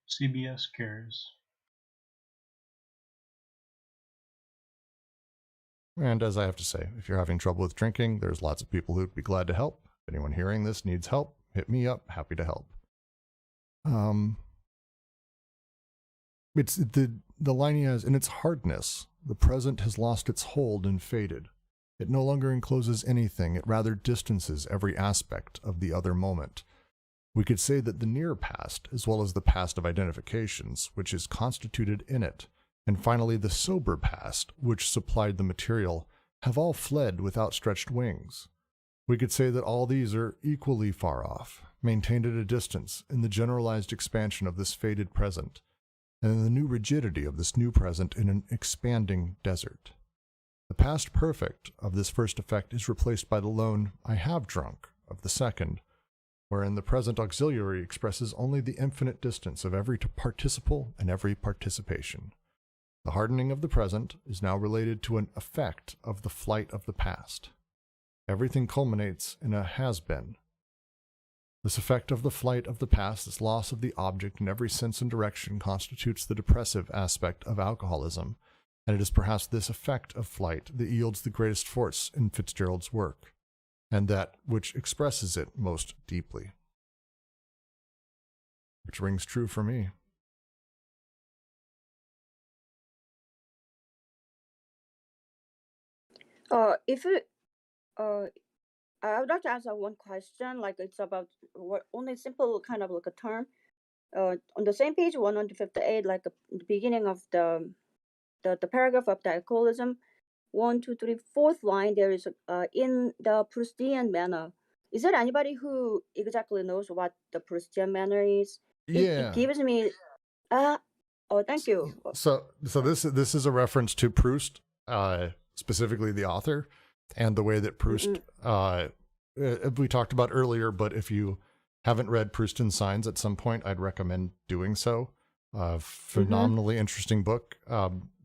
CBS cares. And as I have to say, if you're having trouble with drinking, there's lots of people who'd be glad to help. If anyone hearing this needs help, hit me up. Happy to help. It's the line he has, in its hardness, the present has lost its hold and faded. It no longer encloses anything, it rather distances every aspect of the other moment. We could say that the near past, as well as the past of identifications, which is constituted in it, and finally the sober past, which supplied the material, have all fled with outstretched wings. We could say that all these are equally far off, maintained at a distance in the generalized expansion of this faded present, and in the new rigidity of this new present in an expanding desert. The past perfect of this first effect is replaced by the lone "I have drunk" of the second, wherein the present auxiliary expresses only the infinite distance of every participle and every participation. The hardening of the present is now related to an effect of the flight of the past. Everything culminates in a has-been. This effect of the flight of the past, this loss of the object in every sense and direction, constitutes the depressive aspect of alcoholism, and it is perhaps this effect of flight that yields the greatest force in Fitzgerald's work, and that which expresses it most deeply. Which rings true for me. If it, I would like to ask one question. Like it's about what only simple kind of like a term. on the same page 158, like the beginning of the paragraph of the alcoholism, 1, 2, 3, fourth line, there is in the Proustian manner. Is there anybody who exactly knows what the Proustian manner is? It gives me thank you. So this is a reference to Proust, specifically the author, and the way that Proust we talked about earlier. But if you haven't read Proust and Zines at some point, I'd recommend doing so. Phenomenally interesting book.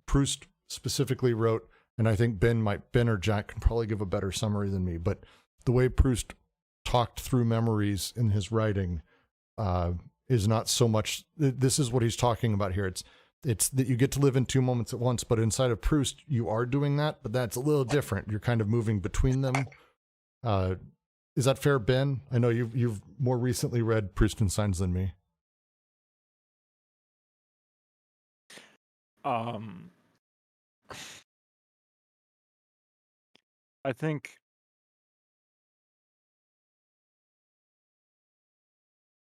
Proust specifically wrote, and I think Ben or Jack can probably give a better summary than me, but the way Proust talked through memories in his writing is not so much, this is what he's talking about here. It's that you get to live in two moments at once, but inside of Proust, you are doing that, but that's a little different. You're kind of moving between them. Is that fair, Ben? I know you've more recently read Proust and Zines than me. I think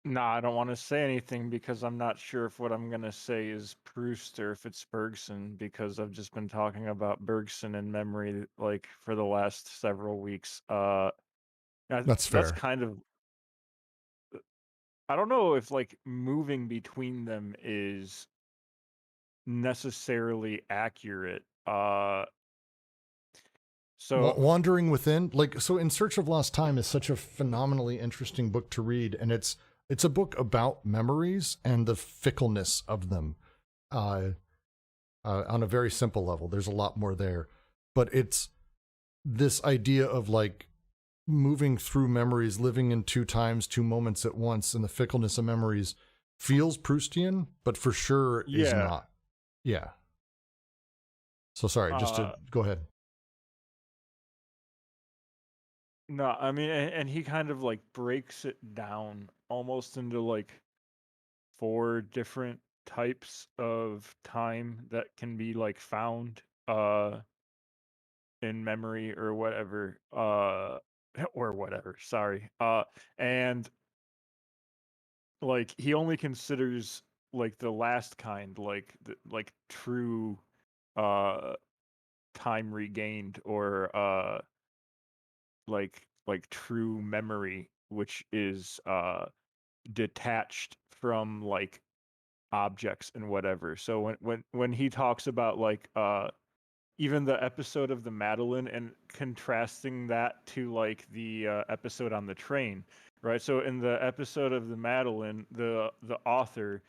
I don't want to say anything because I'm not sure if what I'm going to say is Proust or if it's Bergson, because I've just been talking about Bergson and memory like for the last several weeks. That's fair. That's kind of, I don't know if like moving between them is necessarily accurate. So Wandering Within, like, so In Search of Lost Time is such a phenomenally interesting book to read, and it's a book about memories and the fickleness of them on a very simple level. There's a lot more there, but it's this idea of like moving through memories, living in two times, two moments at once, and the fickleness of memories feels Proustian, but for sure is not. Yeah. So sorry, just to go ahead. No, I mean, and he kind of like breaks it down almost into like 4 different types of time that can be like found in memory or whatever, sorry. And like he only considers like the last kind, like true time regained, or like true memory, which is detached from like objects and whatever. So when he talks about like even the episode of the Madeline and contrasting that to like the episode on the train, right? So in the episode of the Madeline, the author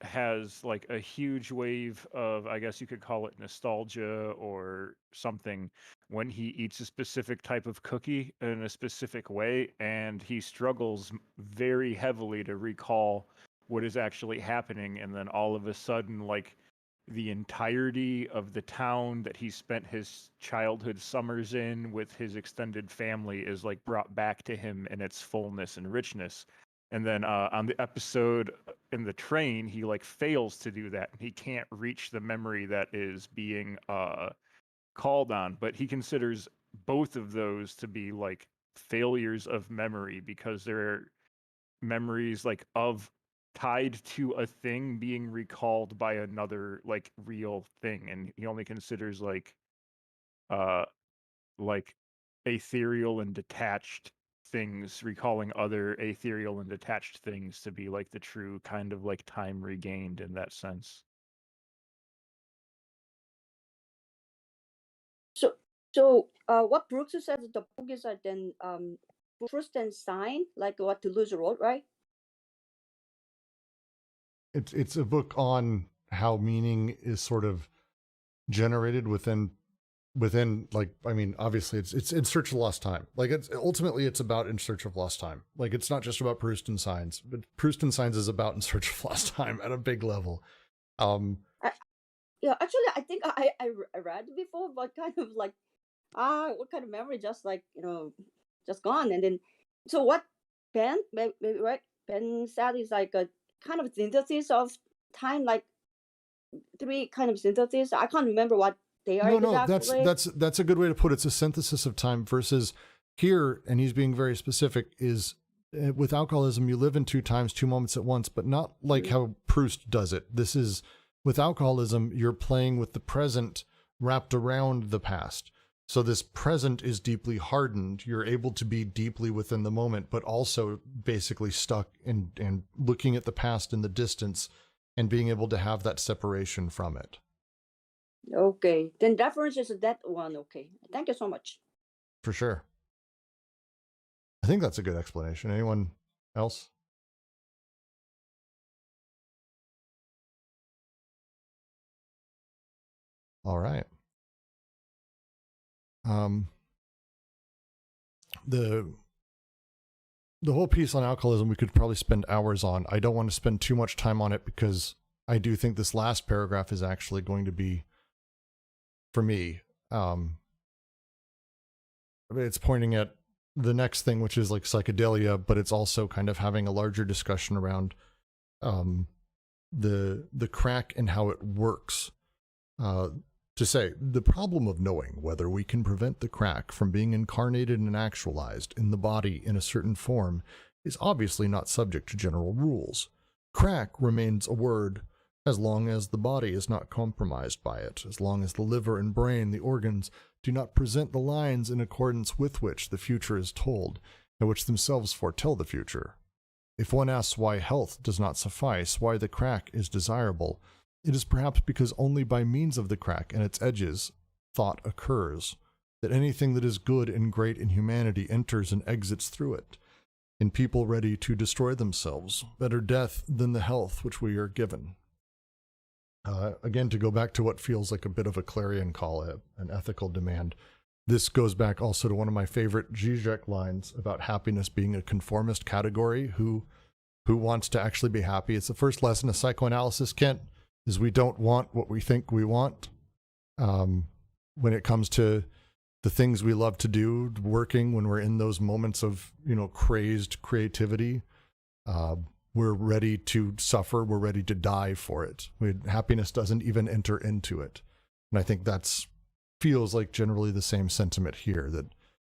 has like a huge wave of, I guess you could call it nostalgia or something, when he eats a specific type of cookie in a specific way, and he struggles very heavily to recall what is actually happening, and then all of a sudden, like, the entirety of the town that he spent his childhood summers in with his extended family is like brought back to him in its fullness and richness. And then on the episode in the train, he like fails to do that, and he can't reach the memory that is being called on. But he considers both of those to be like failures of memory, because they're memories like of tied to a thing being recalled by another like real thing, and he only considers like ethereal and detached things recalling other ethereal and detached things to be like the true kind of like time regained in that sense. So what Brooks said, the book is then Proust and Zines, like what Deleuze wrote, right? It's a book on how meaning is sort of generated within like, I mean, obviously it's In Search of Lost Time. Like, it's ultimately it's about In Search of Lost Time. Like, it's not just about Proust and Zines, but Proust and Zines is about In Search of Lost Time at a big level. Yeah, actually, I think I read before, but kind of like what kind of memory, just like, just gone. And then so what Ben maybe right Ben said is like a kind of synthesis of time, like 3 kind of synthesis. I can't remember what they are exactly. That's a good way to put it. It's a synthesis of time versus here, and he's being very specific, is with alcoholism, you live in two times, two moments at once, but not like how Proust does it. This is, with alcoholism, you're playing with the present wrapped around the past. So this present is deeply hardened. You're able to be deeply within the moment, but also basically stuck and looking at the past in the distance and being able to have that separation from it. Okay, then reference is that one. Okay, thank you so much. For sure. I think that's a good explanation. Anyone else? All right. The whole piece on alcoholism we could probably spend hours on. I don't want to spend too much time on it because I do think this last paragraph is actually going to be, for me, it's pointing at the next thing, which is like psychedelia, but it's also kind of having a larger discussion around the crack and how it works. To say, the problem of knowing whether we can prevent the crack from being incarnated and actualized in the body in a certain form is obviously not subject to general rules. Crack remains a word as long as the body is not compromised by it, as long as the liver and brain, the organs, do not present the lines in accordance with which the future is told, and which themselves foretell the future. If one asks why health does not suffice, why the crack is desirable, it is perhaps because only by means of the crack and its edges thought occurs, that anything that is good and great in humanity enters and exits through it, in people ready to destroy themselves, better death than the health which we are given. Again, to go back to what feels like a bit of a clarion call, an ethical demand, this goes back also to one of my favorite Zizek lines about happiness being a conformist category. Who wants to actually be happy? It's the first lesson of psychoanalysis, Kent, is we don't want what we think we want. When it comes to the things we love to do, working, when we're in those moments of, crazed creativity, we're ready to suffer, we're ready to die for it. Happiness doesn't even enter into it. And I think that's feels like generally the same sentiment here, that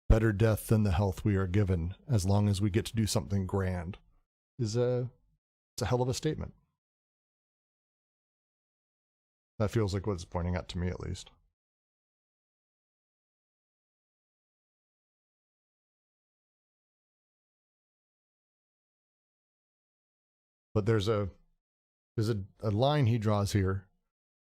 better death than the health we are given, as long as we get to do something grand, it's a hell of a statement. That feels like what it's pointing at to me, at least. But there's a line he draws here,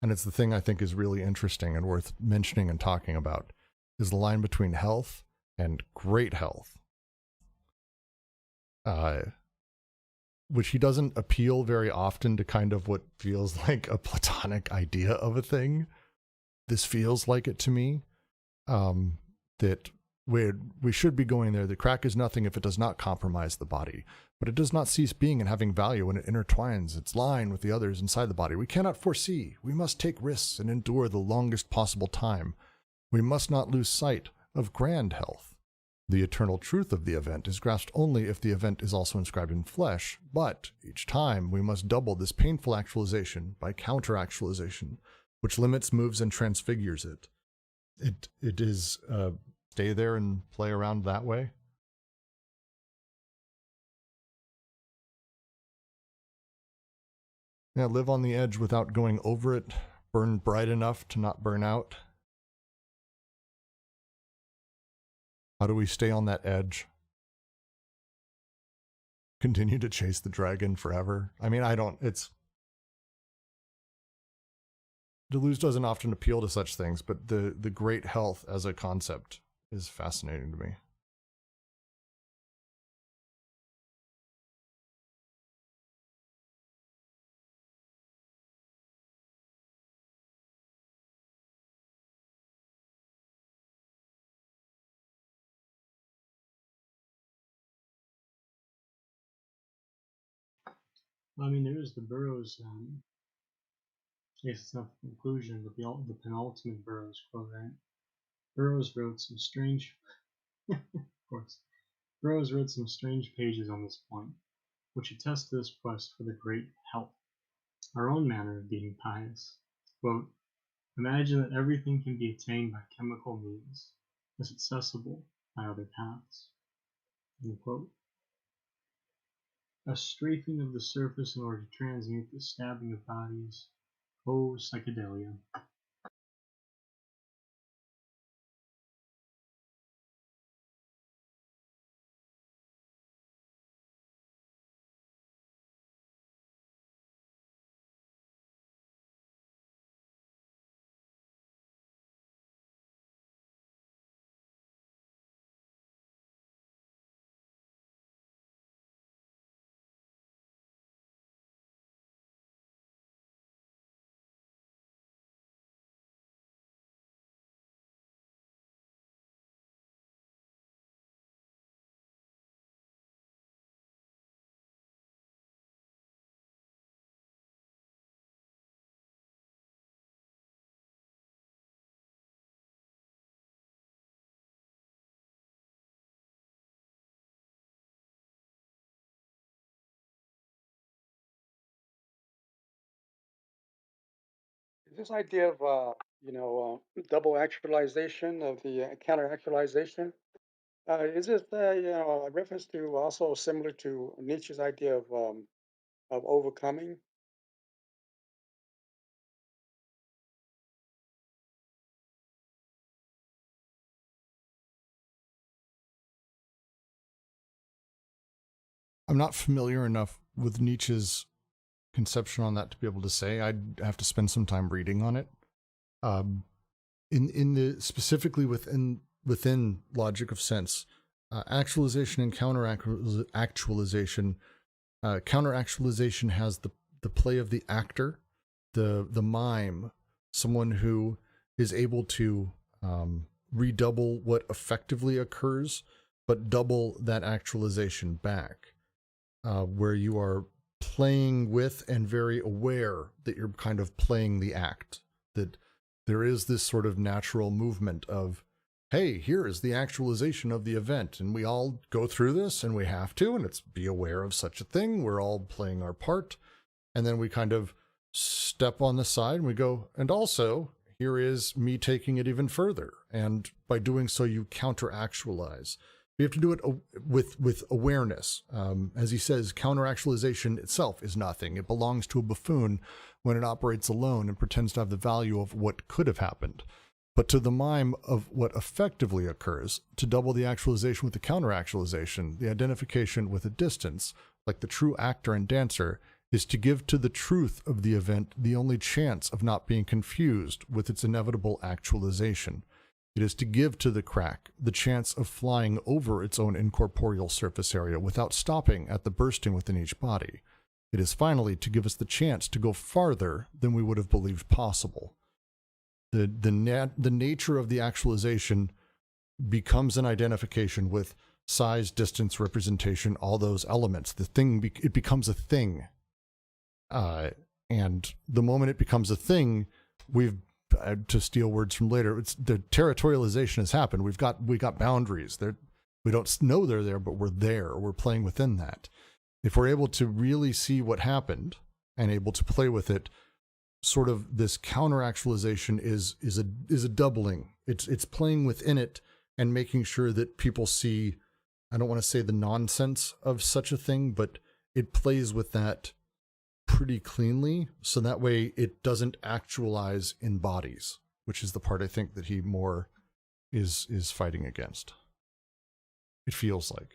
and it's the thing I think is really interesting and worth mentioning and talking about, is the line between health and great health. Which he doesn't appeal very often to kind of what feels like a Platonic idea of a thing. This feels like it to me, that we should be going there. The crack is nothing if it does not compromise the body, but it does not cease being and having value when it intertwines its line with the others inside the body. We cannot foresee. We must take risks and endure the longest possible time. We must not lose sight of grand health. The eternal truth of the event is grasped only if the event is also inscribed in flesh, but each time we must double this painful actualization by counter-actualization, which limits, moves, and transfigures it. It is stay there and play around that way. Yeah, live on the edge without going over it, burn bright enough to not burn out. How do we stay on that edge? Continue to chase the dragon forever? I mean, Deleuze doesn't often appeal to such things, but the great health as a concept is fascinating to me. I mean, there is the Burroughs, I guess it's not the conclusion, but the penultimate Burroughs quote, right? Burroughs wrote some strange, of course, Burroughs wrote some strange pages on this point, which attest to this quest for the great health, our own manner of being pious. Quote, imagine that everything can be attained by chemical means, is accessible by other paths. End quote. A strafing of the surface in order to transmute the stabbing of bodies. Oh, psychedelia. This idea of double actualization of the counter actualization is this a reference to also similar to Nietzsche's idea of overcoming? I'm not familiar enough with Nietzsche's conception on that to be able to say. I'd have to spend some time reading on it. In the specifically within logic of sense, actualization and counter actualization. Counter actualization has the play of the actor, the mime, someone who is able to redouble what effectively occurs, but double that actualization back, where you are playing with and very aware that you're kind of playing the act, that there is this sort of natural movement of, hey, here is the actualization of the event, and we all go through this, and we have to, and it's be aware of such a thing. We're all playing our part, and then we kind of step on the side, and we go, and also, here is me taking it even further, and by doing so, you counter-actualize. We have to do it with awareness. As he says, counter-actualization itself is nothing. It belongs to a buffoon when it operates alone and pretends to have the value of what could have happened. But to the mime of what effectively occurs, to double the actualization with the counter-actualization, the identification with a distance, like the true actor and dancer, is to give to the truth of the event the only chance of not being confused with its inevitable actualization. It is to give to the crack the chance of flying over its own incorporeal surface area without stopping at the bursting within each body. It is finally to give us the chance to go farther than we would have believed possible. The nature of the actualization becomes an identification with size, distance, representation, all those elements. The thing, it becomes a thing. And the moment it becomes a thing, we've, to steal words from later, it's the territorialization has happened. We got boundaries. We don't know they're there, but we're there. We're playing within that. If we're able to really see what happened and able to play with it, sort of this counter-actualization is a doubling. It's playing within it and making sure that people see, I don't want to say the nonsense of such a thing, but it plays with that pretty cleanly, so that way it doesn't actualize in bodies, which is the part I think that he more is fighting against. It feels like.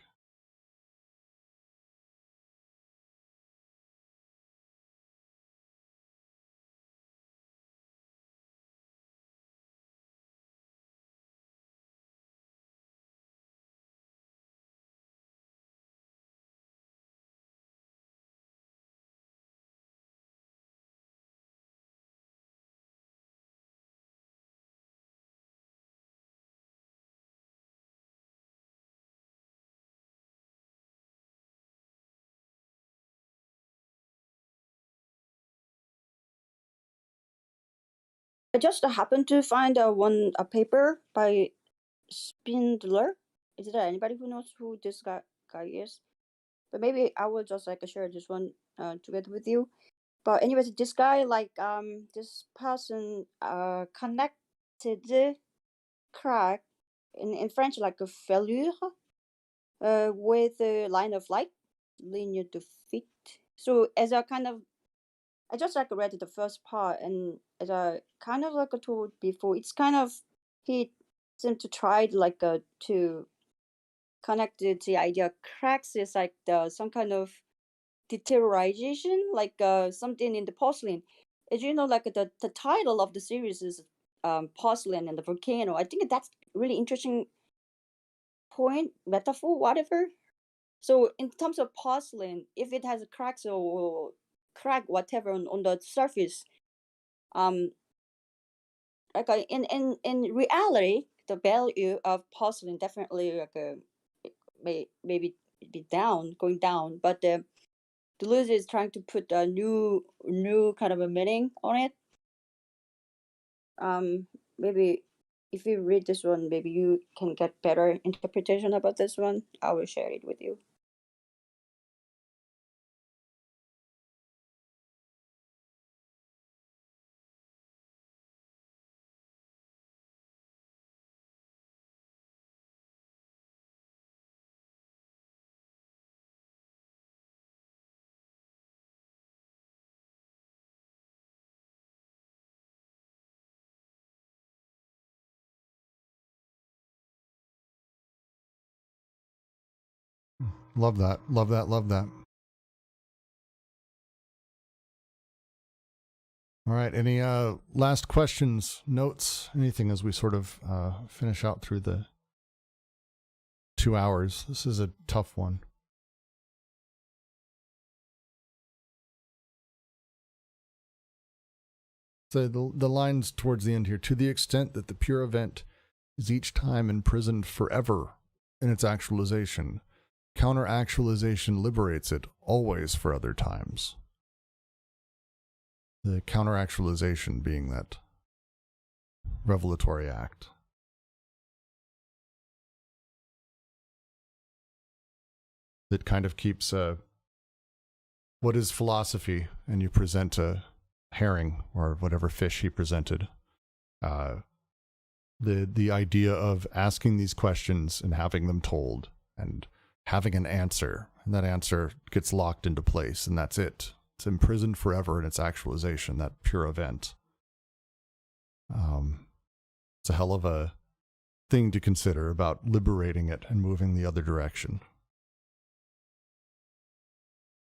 I just happened to find a paper by Spindler. Is there anybody who knows who this guy is? But maybe I will just share this one together with you. But anyways, this guy this person connected crack in French like a fêlure with a line of light. linear to fit. So as a kind of, I just like read the first part, and as I kind of like I told before, it's kind of he seemed to try like to connect it to the idea cracks is like some kind of deterioration, like something in the porcelain. As you know, like the title of the series is porcelain and the volcano. I think that's really interesting point, metaphor, whatever. So in terms of porcelain, if it has cracks or crack whatever on the surface, um, like in reality, the value of porcelain definitely like maybe be down, going down, but Deleuze is trying to put a new kind of a meaning on it. Maybe if you read this one, maybe you can get better interpretation about this one. I will share it with you. Love that. Love that. Love that. All right. Any last questions, notes, anything as we sort of finish out through the 2 hours? This is a tough one. So the lines towards the end here, to the extent that the pure event is each time imprisoned forever in its actualization, counter-actualization liberates it always for other times. The counter-actualization being that revelatory act. That kind of keeps what is philosophy, and you present a herring or whatever fish he presented. The idea of asking these questions and having them told and having an answer, and that answer gets locked into place, and that's it. It's imprisoned forever in its actualization, that pure event. It's a hell of a thing to consider about liberating it and moving the other direction.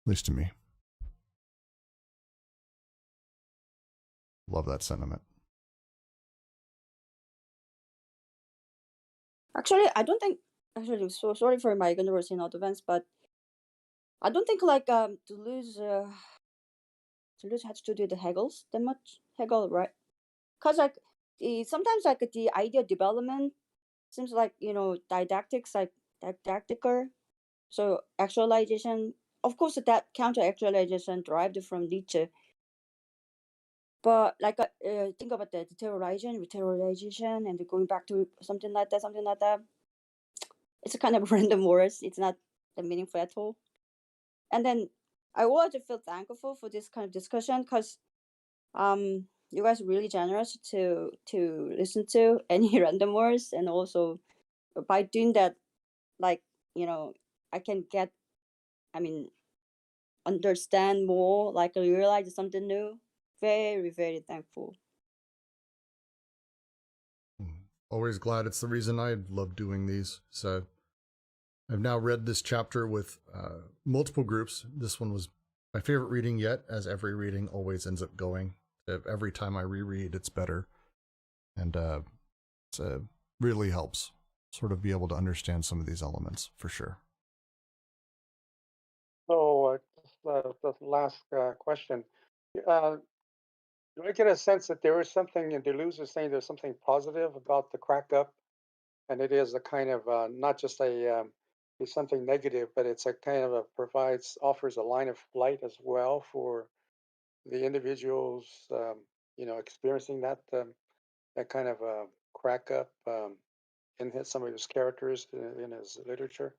At least to me. Love that sentiment. Actually, I don't think. Actually, so sorry for my ignorance in advance, but I don't think like Deleuze has to do the Hegel's that much. Hegel, right? Cause like sometimes like the idea development seems like didactics like didactical. So actualization, of course, that counter actualization derived from Nietzsche. But like think about the deterioration, and going back to something like that. It's a kind of random words. It's not that meaningful at all. And then I want to feel thankful for this kind of discussion because you guys are really generous to listen to any random words, and also by doing that, like I can get, I mean, understand more, like realize something new. Very, very thankful. Always glad. It's the reason I love doing these. So I've now read this chapter with multiple groups. This one was my favorite reading yet, as every reading always ends up going. Every time I reread, it's better. And it really helps sort of be able to understand some of these elements, for sure. So, the last question. Do I get a sense that there is something, and Deleuze is saying there's something positive about the crack up, and it is a kind of not just it's something negative, but it's a kind of offers a line of flight as well for the individuals, experiencing that kind of crack up in some of his characters in his literature.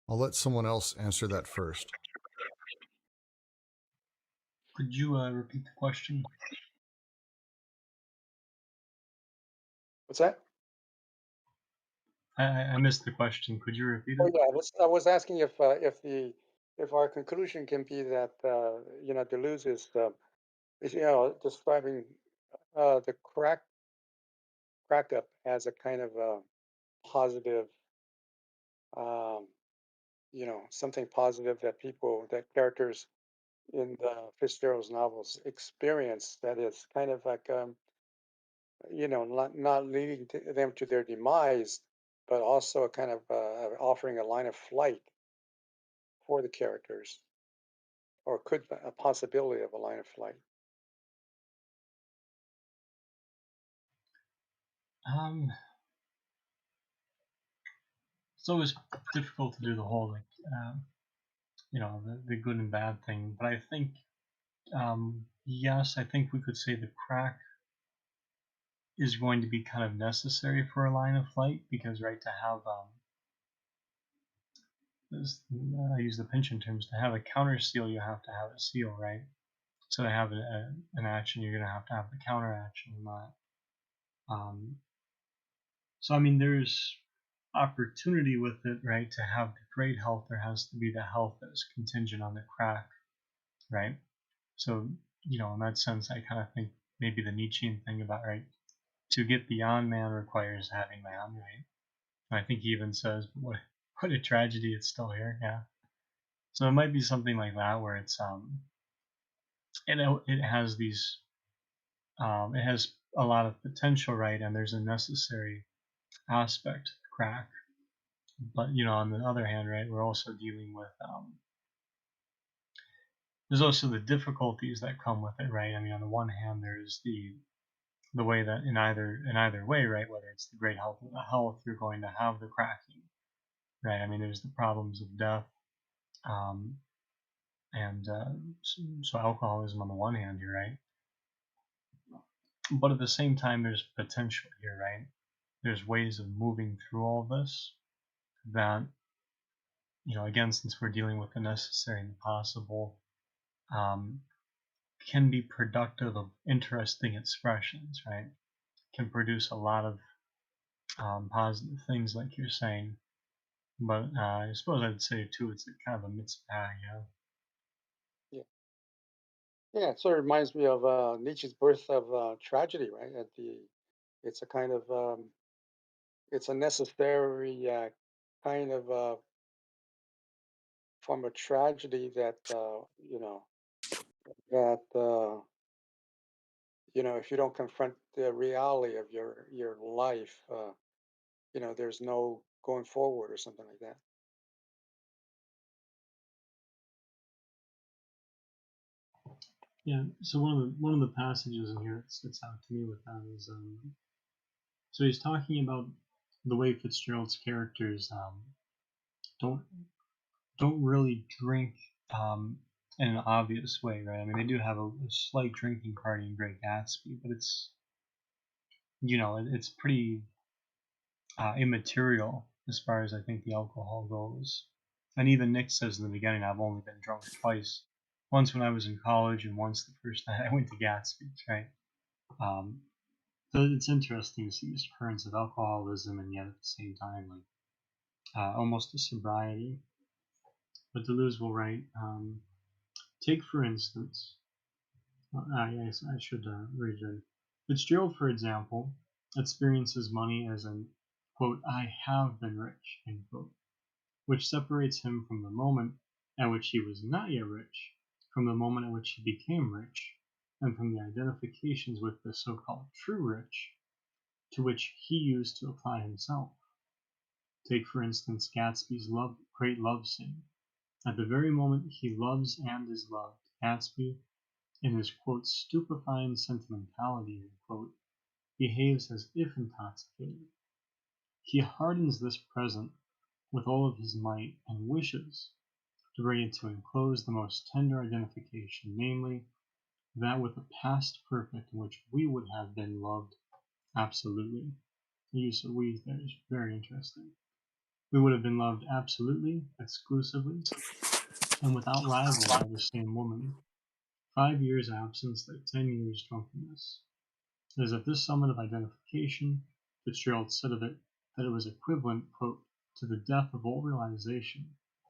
I'll let someone else answer that first. Could you repeat the question? What's that? I missed the question. Could you repeat Oh it? yeah, I was asking if our conclusion can be that Deleuze is describing the crack up as a kind of positive, um, something positive that characters in the Fitzgerald's novels experience that is kind of like not leading them to their demise, but also a kind of offering a line of flight for the characters, or could a possibility of a line of flight. Um, it's always difficult to do the whole the good and bad thing, but I think yes, I think we could say the crack is going to be kind of necessary for a line of flight because right to have I use the Pynchon terms, to have a counter seal you have to have a seal, right? So to have an action you're going to have the counter action in that. So I mean there's opportunity with it, right? To have the great health, there has to be the health that is contingent on the crack, right? So, in that sense, I kind of think maybe the Nietzschean thing about, right, to get beyond man requires having man, right? And I think he even says, what a tragedy, it's still here, yeah. So it might be something like that where it's, it has these, it has a lot of potential, right? And there's a necessary aspect, crack. But, on the other hand, right, we're also dealing with, there's also the difficulties that come with it, right? I mean, on the one hand, there's the way that in either way, right, whether it's the great health or the health, you're going to have the cracking, right? I mean, there's the problems of death, um, and so alcoholism on the one hand here, right? But at the same time, there's potential here, right? There's ways of moving through all this that, again, since we're dealing with the necessary and the possible, um, can be productive of interesting expressions, right? Can produce a lot of positive things, like you're saying. But I suppose I'd say too, it's a kind of a mixed bag, yeah. Yeah, yeah. It sort of reminds me of Nietzsche's Birth of Tragedy, right? It's a kind of it's a necessary kind of form of tragedy that that if you don't confront the reality of your life, there's no going forward or something like that. Yeah. So one of the passages in here that sticks out to me with that is so he's talking about the way Fitzgerald's characters don't don't really drink in an obvious way, right? I mean, they do have a slight drinking party in Great Gatsby, but it's it's pretty immaterial as far as I think the alcohol goes. And even Nick says in the beginning, I've only been drunk twice. Once when I was in college, and once the first night I went to Gatsby's, right? Um, so it's interesting to see this occurrence of alcoholism, and yet at the same time, like almost a sobriety. But Deleuze will write, take for instance, yes, I should read it. Fitzgerald, for example, experiences money as an quote, I have been rich, end quote, which separates him from the moment at which he was not yet rich, from the moment at which he became rich, and from the identifications with the so-called true rich to which he used to apply himself. Take, for instance, Gatsby's great love scene. At the very moment he loves and is loved, Gatsby, in his quote, stupefying sentimentality, end quote, behaves as if intoxicated. He hardens this present with all of his might and wishes to bring it to enclose the most tender identification, namely, that with the past perfect in which we would have been loved absolutely. The use of we there is very interesting. We would have been loved absolutely, exclusively, and without rival by the same woman. 5 years absence, like 10 years drunkenness. It is at this summit of identification, Fitzgerald said of it, that it was equivalent, quote, to the death of all realization,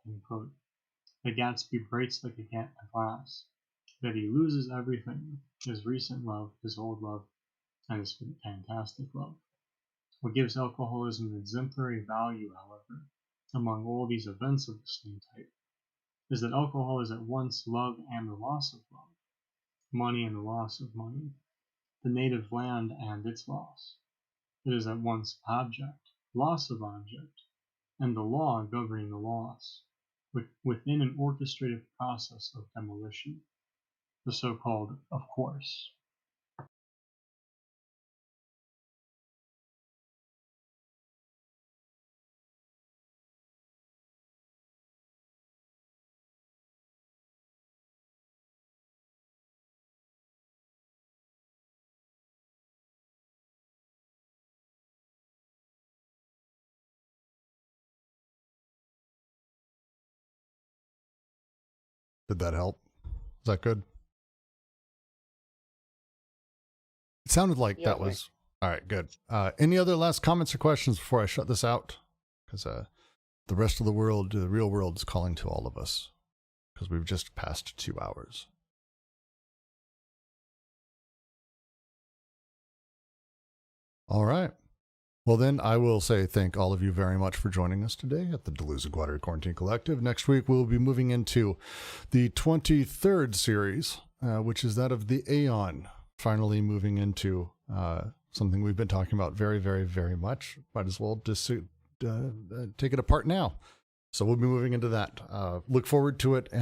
end quote. That Gatsby breaks like a glass, that he loses everything, his recent love, his old love, and his fantastic love. What gives alcoholism an exemplary value, however, among all these events of the same type, is that alcohol is at once love and the loss of love, money and the loss of money, the native land and its loss. It is at once object, loss of object, and the law governing the loss, within an orchestrated process of demolition, the so-called of course. Did that help? Is that good? It sounded like Yeah, that was all right. Good. Any other last comments or questions before I shut this out? Because the rest of the world, the real world, is calling to all of us because we've just passed 2 hours. All right. Well, then I will say thank all of you very much for joining us today at the Deleuze and Guattari Quarantine Collective. Next week, we'll be moving into the 23rd series, which is that of the Aeon, finally moving into something we've been talking about very, very, very much. Might as well just take it apart now. So we'll be moving into that. Look forward to it.